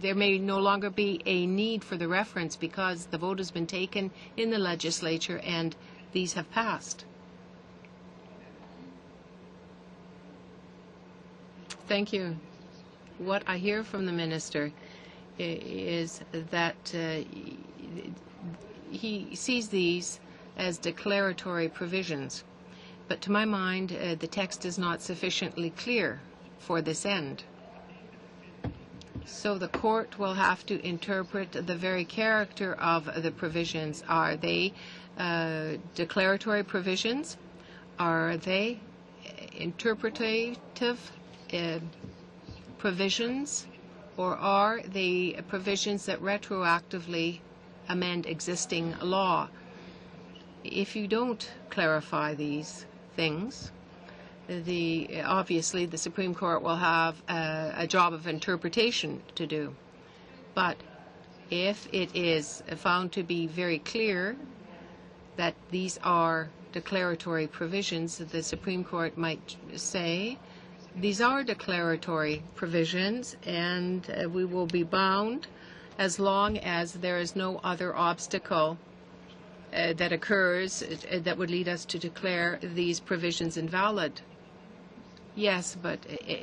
there may no longer be a need for the reference because the vote has been taken in the legislature and these have passed. Thank you. What I hear from the minister is that he sees these as declaratory provisions. But to my mind, the text is not sufficiently clear for this end. So the court will have to interpret the very character of the provisions. Are they declaratory provisions? Are they interpretative provisions? Or are they provisions that retroactively amend existing law? If you don't clarify these things, obviously the Supreme Court will have a job of interpretation to do. But If it is found to be very clear that these are declaratory provisions, the Supreme Court might say, these are declaratory provisions, and we will be bound as long as there is no other obstacle that occurs that would lead us to declare these provisions invalid. Yes, but,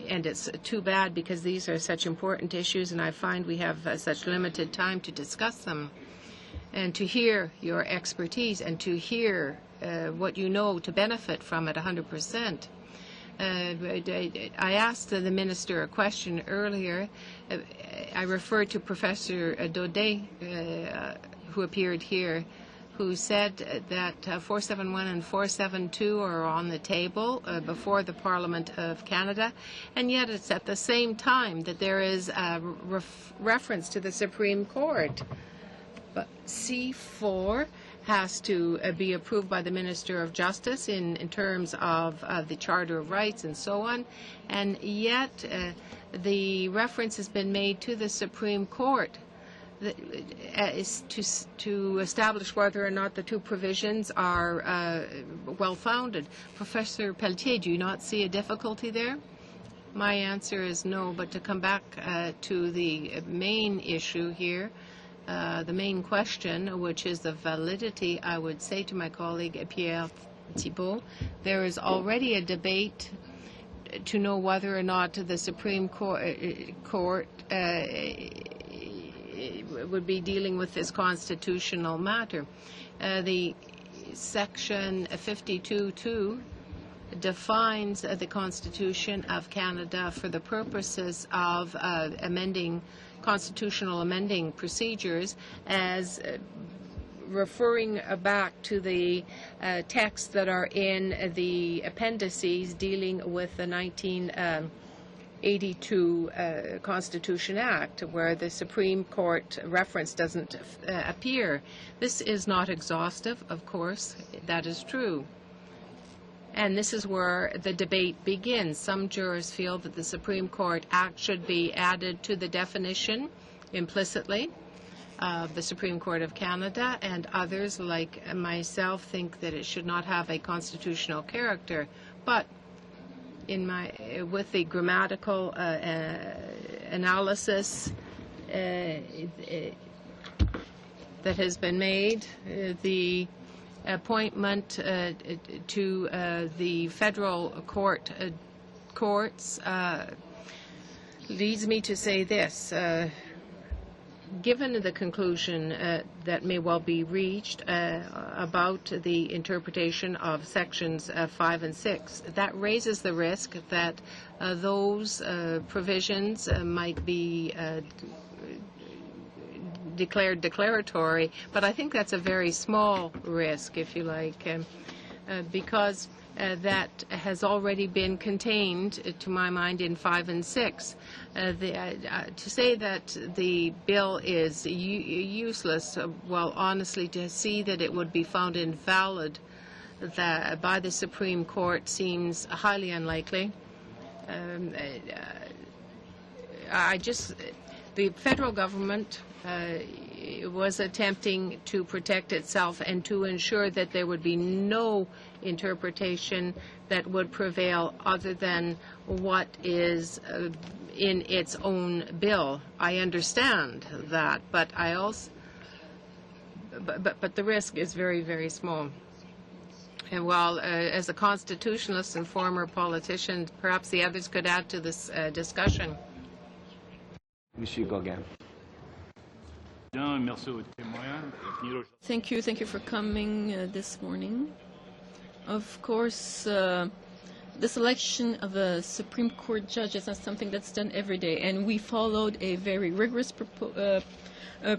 and it's too bad because these are such important issues, and I find we have such limited time to discuss them. And to hear your expertise and to hear what you know to benefit from it 100%. I asked the Minister a question earlier. I referred to Professor Daudet, who appeared here, who said that 471 and 472 are on the table before the Parliament of Canada, and yet it's at the same time that there is a reference to the Supreme Court. But C4 has to be approved by the Minister of Justice in terms of the Charter of Rights and so on, and yet the reference has been made to the Supreme Court is to establish whether or not the two provisions are well-founded. Professor Pelletier, do you not see a difficulty there? My answer is no, but to come back to the main issue here, the main question, which is the validity, I would say to my colleague Pierre Thibault, there is already a debate to know whether or not the Supreme Court would be dealing with this constitutional matter. The Section 52.2 defines the Constitution of Canada for the purposes of constitutional amending procedures as referring back to the texts that are in the appendices dealing with the 1982 Constitution Act, where the Supreme Court reference doesn't appear. This is not exhaustive, of course, that is true. And this is where the debate begins. Some jurors feel that the Supreme Court Act should be added to the definition implicitly of the Supreme Court of Canada, and others, like myself, think that it should not have a constitutional character. But with the grammatical analysis that has been made, the appointment to the federal courts leads me to say this. Given the conclusion that may well be reached about the interpretation of sections 5 and 6, that raises the risk that those provisions might be declared declaratory, but I think that's a very small risk, if you like, because that has already been contained, to my mind, in 5 and 6. To say that the bill is useless, well, honestly, to see that it would be found invalid by the Supreme Court seems highly unlikely. The federal government was attempting to protect itself and to ensure that there would be no interpretation that would prevail other than what is in its own bill. I understand that, but but the risk is very, very small. And while as a constitutionalist and former politician, perhaps the others could add to this discussion. Monsieur Gauguin. Thank you for coming this morning. Of course, the selection of a Supreme Court judge is not something that's done every day, and we followed a very rigorous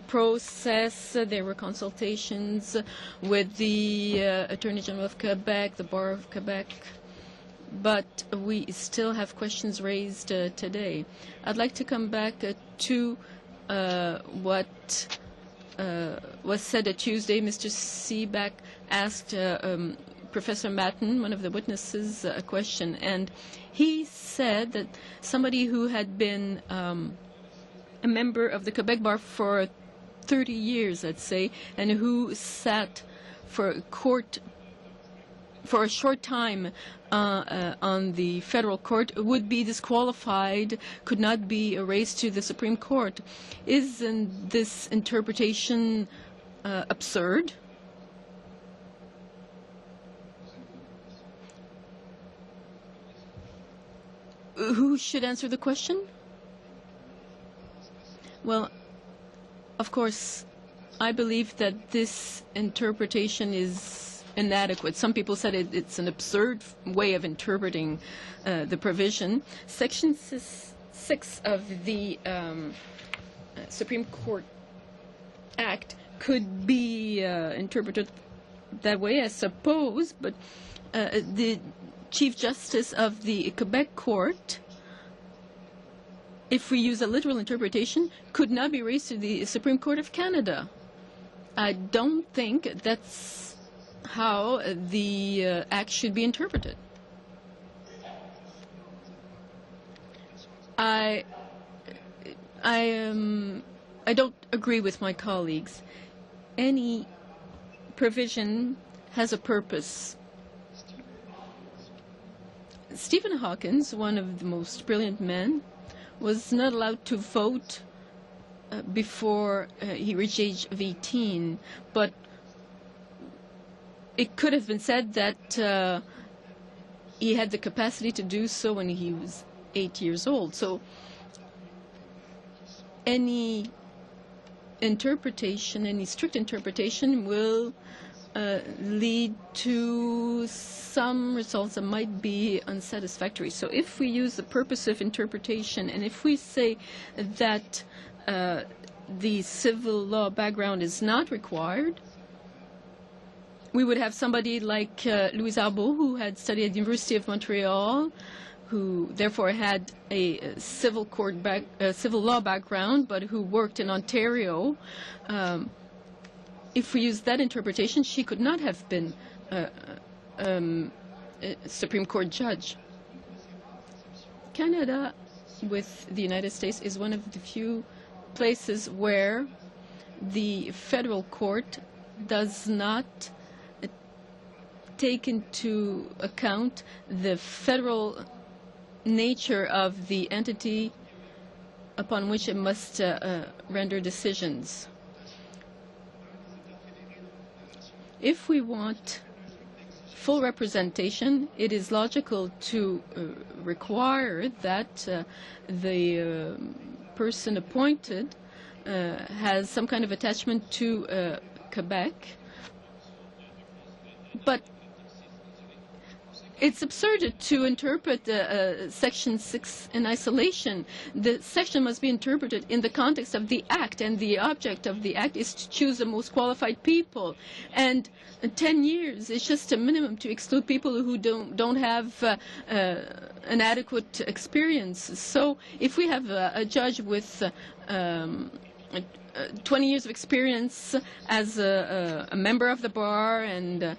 process. There were consultations with the Attorney General of Quebec, the Bar of Quebec, but we still have questions raised today. I'd like to come back to what was said Tuesday. Mr. Seebeck asked Professor Matten, one of the witnesses, a question, and he said that somebody who had been a member of the Quebec Bar for 30 years, let's say, and who sat for court for a short time on the federal court would be disqualified, could not be raised to the Supreme Court. Isn't this interpretation absurd? Who should answer the question? Well, of course, I believe that this interpretation is inadequate. Some people said it's an absurd way of interpreting the provision. Section 6 of the Supreme Court Act could be interpreted that way, I suppose, but the Chief Justice of the Quebec Court, if we use a literal interpretation, could not be raised to the Supreme Court of Canada. I don't think that's how the Act should be interpreted. I don't agree with my colleagues. Any provision has a purpose. Stephen Hawkins, one of the most brilliant men, was not allowed to vote before he reached age of 18, but it could have been said that he had the capacity to do so when he was 8 years old. So any interpretation, any strict interpretation will lead to some results that might be unsatisfactory. So if we use the purposive interpretation, and if we say that the civil law background is not required, we would have somebody like Louise Arbour, who had studied at the University of Montreal, who therefore had a civil law background, but who worked in Ontario. If we use that interpretation, she could not have been a Supreme Court judge. Canada, with the United States, is one of the few places where the federal court does not take into account the federal nature of the entity upon which it must render decisions. If we want full representation, it is logical to require that the person appointed has some kind of attachment to Quebec. But it's absurd to interpret Section 6 in isolation. The section must be interpreted in the context of the Act, and the object of the Act is to choose the most qualified people. And 10 years is just a minimum to exclude people who don't have an adequate experience. So if we have a judge with 20 years of experience as a member of the bar, and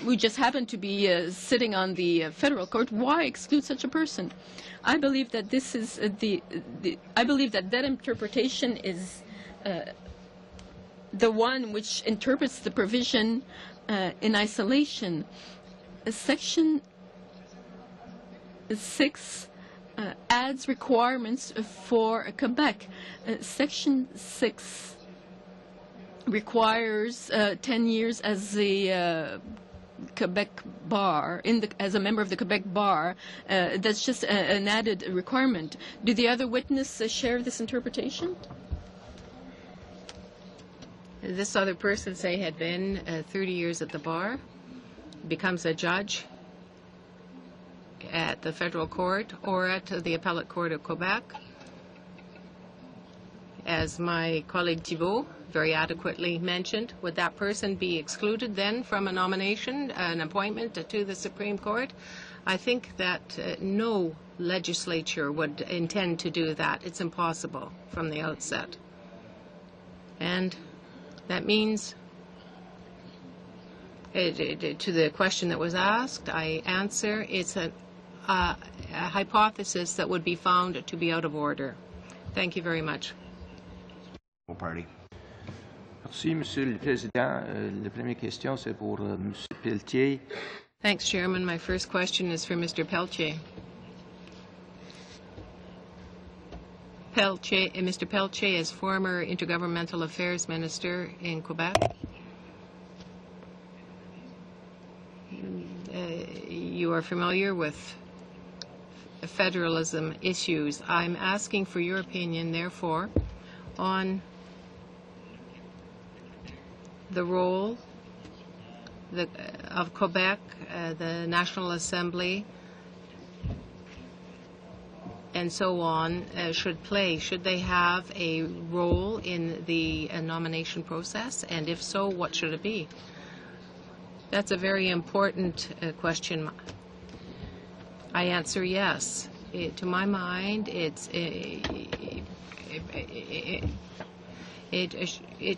we just happen to be sitting on the federal court, why exclude such a person? I believe that this is I believe that interpretation is the one which interprets the provision in isolation. Section 6 adds requirements for Quebec. Section 6 requires 10 years as a Quebec bar, as a member of the Quebec bar. That's just an added requirement. Do the other witnesses share this interpretation? This other person, say, had been 30 years at the bar, becomes a judge at the federal court or at the appellate court of Quebec. As my colleague Thibault very adequately mentioned, would that person be excluded then from a nomination, an appointment to the Supreme Court? I think that no legislature would intend to do that. It's impossible from the outset. And that means, to the question that was asked, I answer, it's a hypothesis that would be found to be out of order. Thank you very much. Party. Merci, Monsieur le Président. La première question, c'est pour Monsieur Pelletier. Thanks, Chairman. My first question is for Mr. Pelletier. Mr. Pelletier is former Intergovernmental Affairs Minister in Quebec. You are familiar with federalism issues. I'm asking for your opinion, therefore, on the role of Quebec, the National Assembly, and so on, should play. Should they have a role in the nomination process? And if so, what should it be? That's a very important question. I answer yes. To my mind, it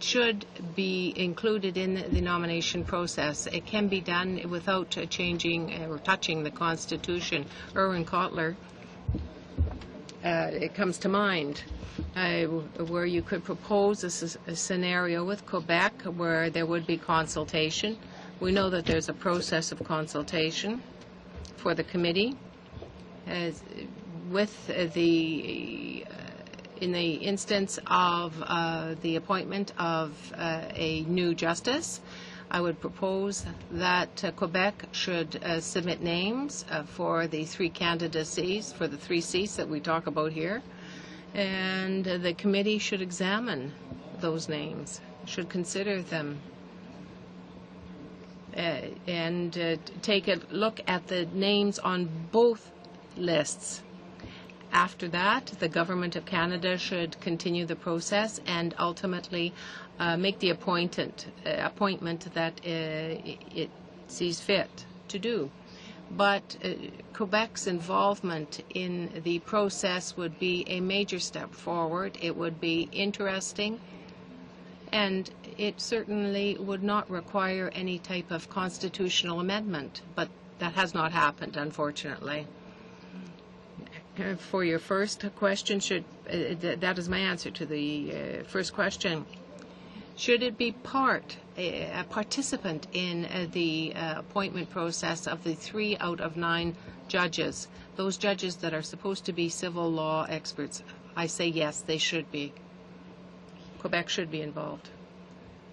should be included in the nomination process. It can be done without changing or touching the Constitution. Irwin Cotler, it comes to mind, where you could propose a scenario with Quebec where there would be consultation. We know that there's a process of consultation for the committee. In the instance of the appointment of a new justice, I would propose that Quebec should submit names for the 3 candidacies, for the 3 seats that we talk about here, and the committee should examine those names, should consider them, and take a look at the names on both lists. After that, the Government of Canada should continue the process and ultimately make the appointment that it sees fit to do. But Quebec's involvement in the process would be a major step forward. It would be interesting, and it certainly would not require any type of constitutional amendment, but that has not happened, unfortunately. For your first question, that is my answer to the first question. Should it be a participant in the appointment process of the 3 out of 9 judges, those judges that are supposed to be civil law experts? I say yes, they should be. Quebec should be involved.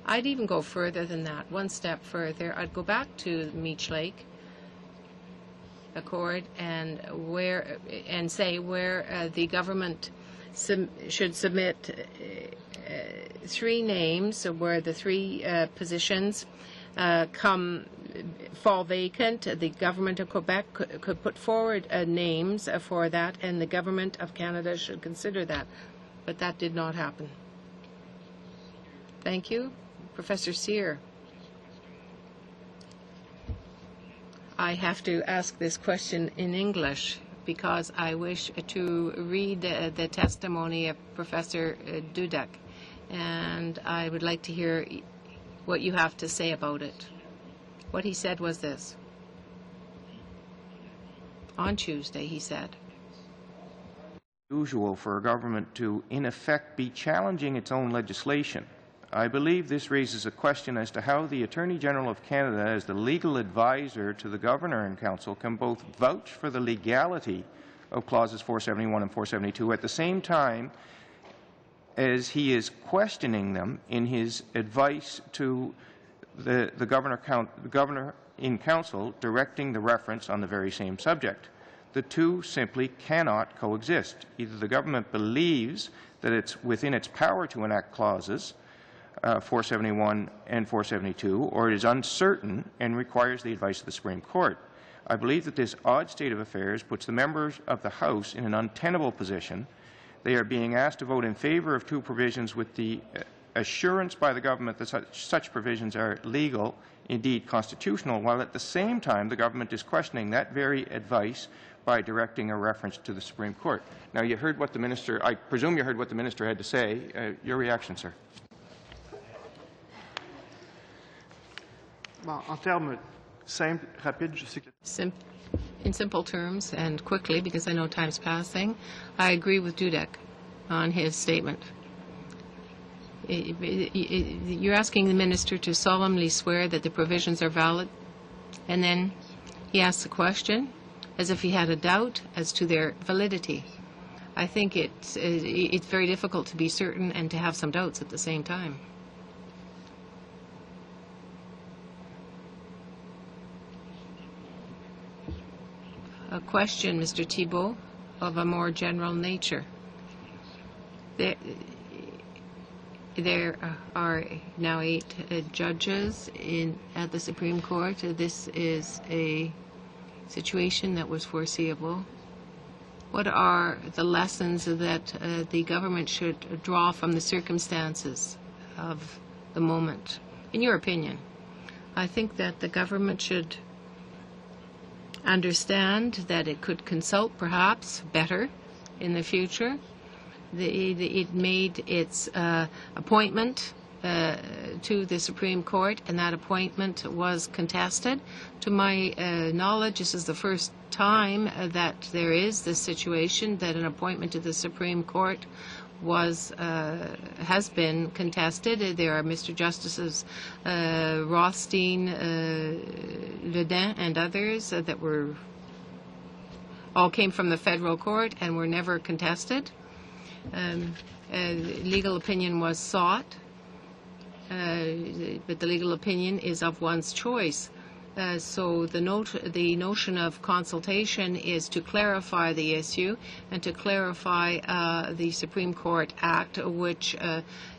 I'd even go further than that, one step further. I'd go back to Meech Lake Accord and say where the government should submit 3 names, where the 3 positions fall vacant. The government of Quebec could put forward names for that, and the government of Canada should consider that. But that did not happen. Thank you. Professor Cyr. I have to ask this question in English because I wish to read the testimony of Professor Dudek, and I would like to hear what you have to say about it. What he said was this. On Tuesday, he said, usual for a government to, in effect, be challenging its own legislation. I believe this raises a question as to how the Attorney General of Canada, as the legal advisor to the Governor and Council, can both vouch for the legality of clauses 471 and 472 at the same time as he is questioning them in his advice to the Governor in Council, directing the reference on the very same subject. The two simply cannot coexist. Either the government believes that it's within its power to enact clauses 471 and 472, or it is uncertain and requires the advice of the Supreme Court. I believe that this odd state of affairs puts the members of the House in an untenable position. They are being asked to vote in favor of 2 provisions with the assurance by the government that such provisions are legal, indeed constitutional, while at the same time the government is questioning that very advice by directing a reference to the Supreme Court. Now, you heard what the Minister, I presume you heard what the Minister had to say. Your reaction, sir? Bon, en termes simples, rapides, je sais que... In simple terms and quickly, because I know time's passing, I agree with Dudek on his statement. You're asking the minister to solemnly swear that the provisions are valid, and then he asks a question as if he had a doubt as to their validity. I think it's very difficult to be certain and to have some doubts at the same time. A question, Mr. Thibeault, of a more general nature. There are now 8 judges at the Supreme Court. This is a situation that was foreseeable. What are the lessons that the government should draw from the circumstances of the moment, in your opinion? I think that the government should understand that it could consult perhaps better in the future. It made its appointment to the Supreme Court, and that appointment was contested. To my knowledge, this is the first time that there is this situation that an appointment to the Supreme Court has been contested. There are Mr. Justices Rothstein, Ledin, and others that all came from the federal court and were never contested. Legal opinion was sought, but the legal opinion is of one's choice. So the notion of consultation is to clarify the issue and to clarify the Supreme Court Act, which,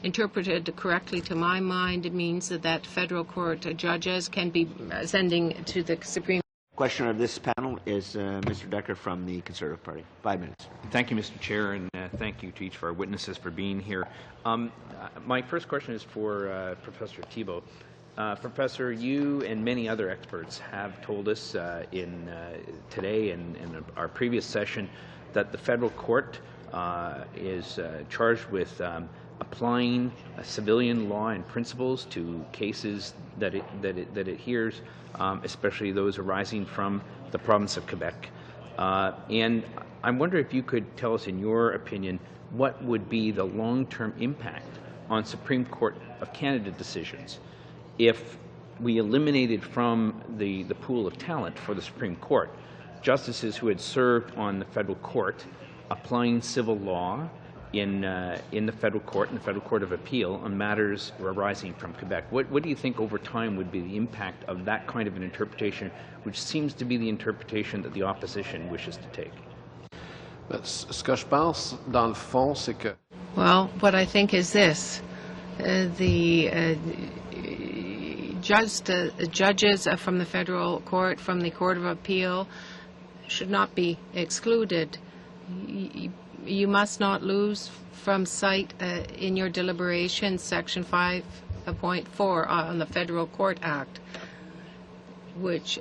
interpreted correctly to my mind, means that federal court judges can be sending to the Supreme. Questioner of this panel is Mr. Decker from the Conservative Party. 5 minutes. Thank you, Mr. Chair, and thank you to each of our witnesses for being here. My first question is for Professor Thibeault. Professor, you and many other experts have told us today and in our previous session that the federal court is charged with applying civilian law and principles to cases that it hears, especially those arising from the province of Quebec. And I wonder if you could tell us, in your opinion, what would be the long-term impact on Supreme Court of Canada decisions if we eliminated from the pool of talent for the Supreme Court justices who had served on the federal court applying civil law in the federal court and the Federal Court of Appeal on matters arising from Quebec. What do you think over time would be the impact of that kind of an interpretation, which seems to be the interpretation that the opposition wishes to take? Ce que je pense, dans le fond, c'est que... Well, what I think is this. Judges from the federal court, from the Court of Appeal, should not be excluded. You must not lose from sight in your deliberations Section 5.4 on the Federal Court Act, which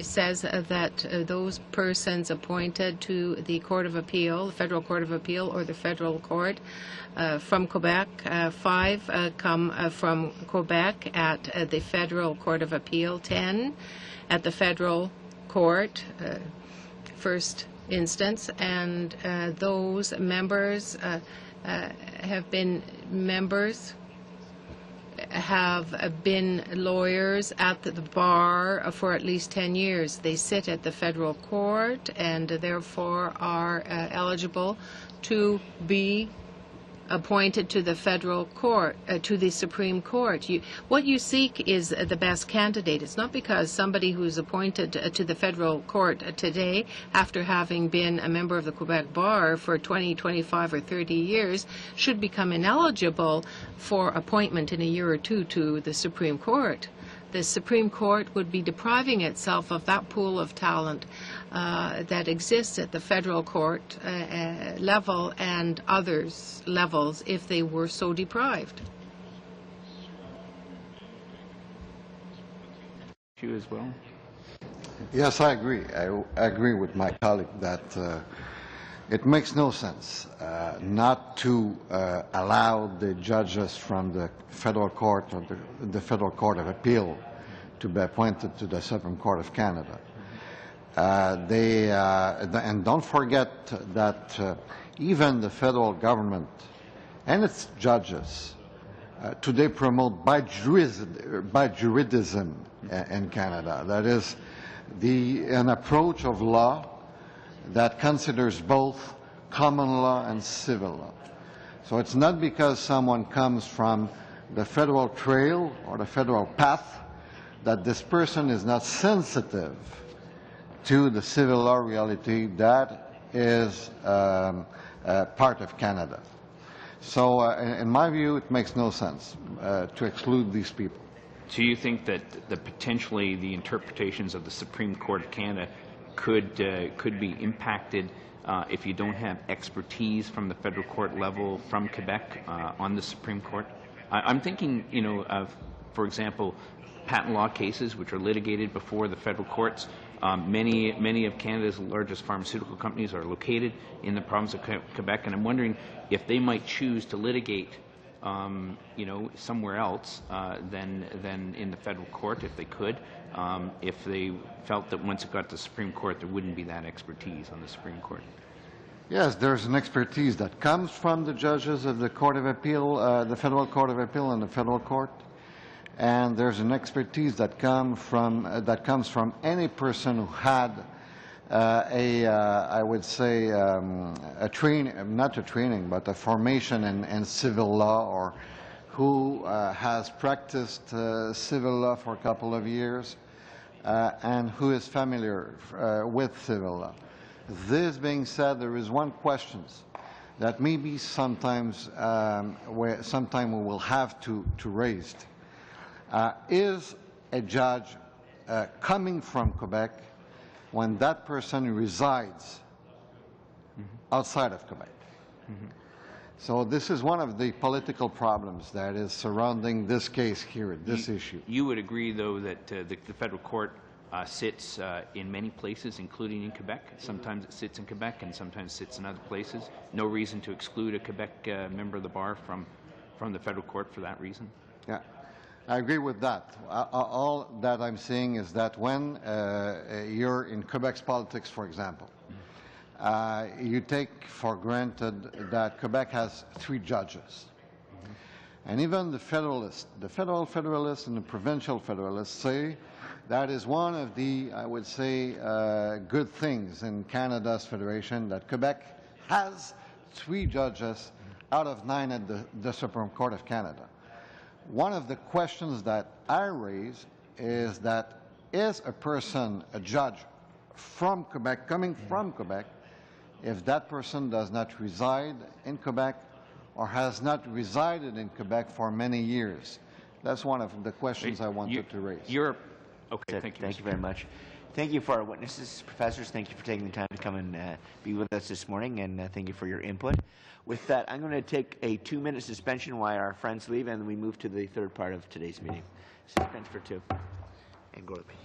says that those persons appointed to the Court of Appeal, the Federal Court of Appeal or the Federal Court from Quebec, 5 come from Quebec at the Federal Court of Appeal, 10 at the Federal Court, first instance, and those members have been lawyers at the bar for at least 10 years. They sit at the federal court and therefore are eligible to be appointed to the federal court, to the Supreme Court. What you seek is the best candidate. It's not because somebody who's appointed to the federal court today, after having been a member of the Quebec Bar for 20, 25, or 30 years, should become ineligible for appointment in a year or two to the Supreme Court. The Supreme Court would be depriving itself of that pool of talent that exists at the federal court level and others levels if they were so deprived. You as well? Yes, I agree. I agree with my colleague that it makes no sense not to allow the judges from the federal court or the Federal Court of Appeal to be appointed to the Supreme Court of Canada. And don't forget that even the federal government and its judges today promote bijuridism in Canada. That is, an approach of law that considers both common law and civil law. So it's not because someone comes from the federal trail or the federal path that this person is not sensitive to the civil law reality that is part of Canada. So in my view, it makes no sense to exclude these people. Do you think that potentially the interpretations of the Supreme Court of Canada could be impacted if you don't have expertise from the federal court level from Quebec on the Supreme Court? I'm thinking, of, for example, patent law cases which are litigated before the federal courts. Many of Canada's largest pharmaceutical companies are located in the province of Quebec, and I'm wondering if they might choose to litigate, somewhere else than in the federal court, if they could, if they felt that once it got to the Supreme Court, there wouldn't be that expertise on the Supreme Court. Yes, there's an expertise that comes from the judges of the Court of Appeal, the Federal Court of Appeal and the Federal Court. And there's an expertise that comes from any person who had I would say, a formation in civil law, or who has practiced civil law for a couple of years and who is familiar with civil law. This being said, there is one question that maybe sometimes we will have to raise. Is a judge coming from Quebec when that person resides outside of Quebec? So this is one of the political problems that is surrounding this case here, this issue. You would agree, though, that the federal court sits in many places, including in Quebec. Sometimes it sits in Quebec and sometimes sits in other places. No reason to exclude a Quebec member of the bar from the federal court for that reason? Yeah. I agree with that. All that I'm saying is that when you're in Quebec's politics, for example, you take for granted that Quebec has 3 judges. And even the Federalists, the Federal Federalists and the Provincial Federalists say that is one of the, I would say, good things in Canada's federation, that Quebec has 3 judges out of 9 at the Supreme Court of Canada. One of the questions that I raise is that is a person, a judge from Quebec, coming from Quebec, if that person does not reside in Quebec or has not resided in Quebec for many years? That's one of the questions I wanted to raise. Okay, thank you. Thank you very much. Thank you for our witnesses, professors. Thank you for taking the time to come and be with us this morning, and thank you for your input. With that, I'm going to take a 2-minute suspension while our friends leave, and we move to the third part of today's meeting. Suspense for 2. And go to the meeting.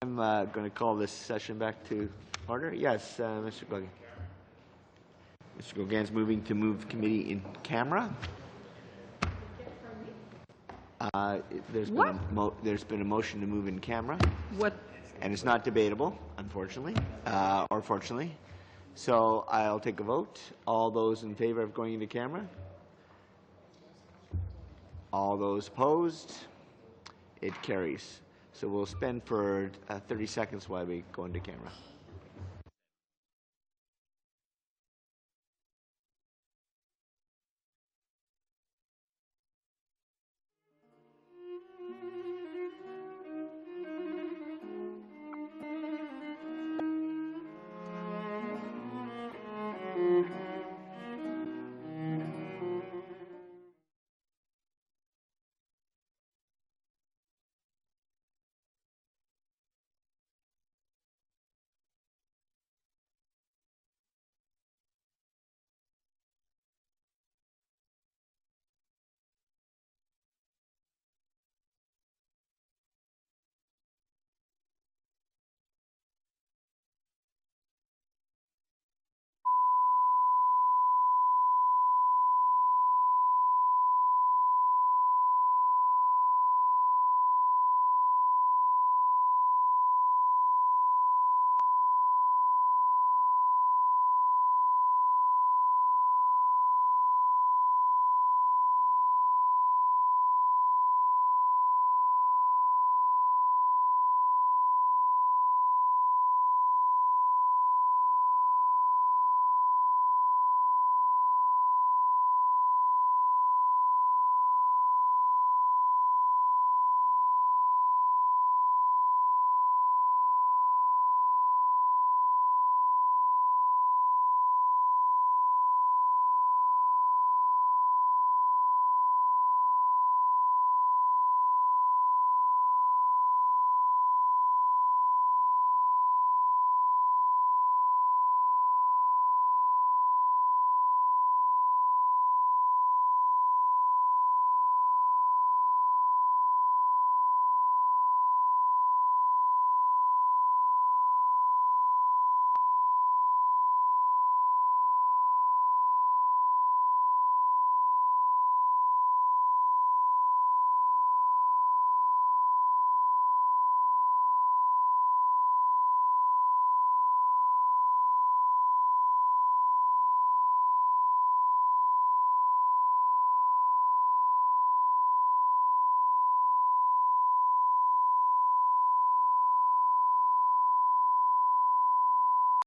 I'm going to call this session back to order. Yes, Mr. Gauguin. Mr. Gauguin's moving to move committee in camera. There's been a motion to move in camera. What? And it's not debatable, unfortunately, or fortunately. So I'll take a vote. All those in favor of going into camera? All those opposed? It carries. So we'll spend for 30 seconds while we go into camera.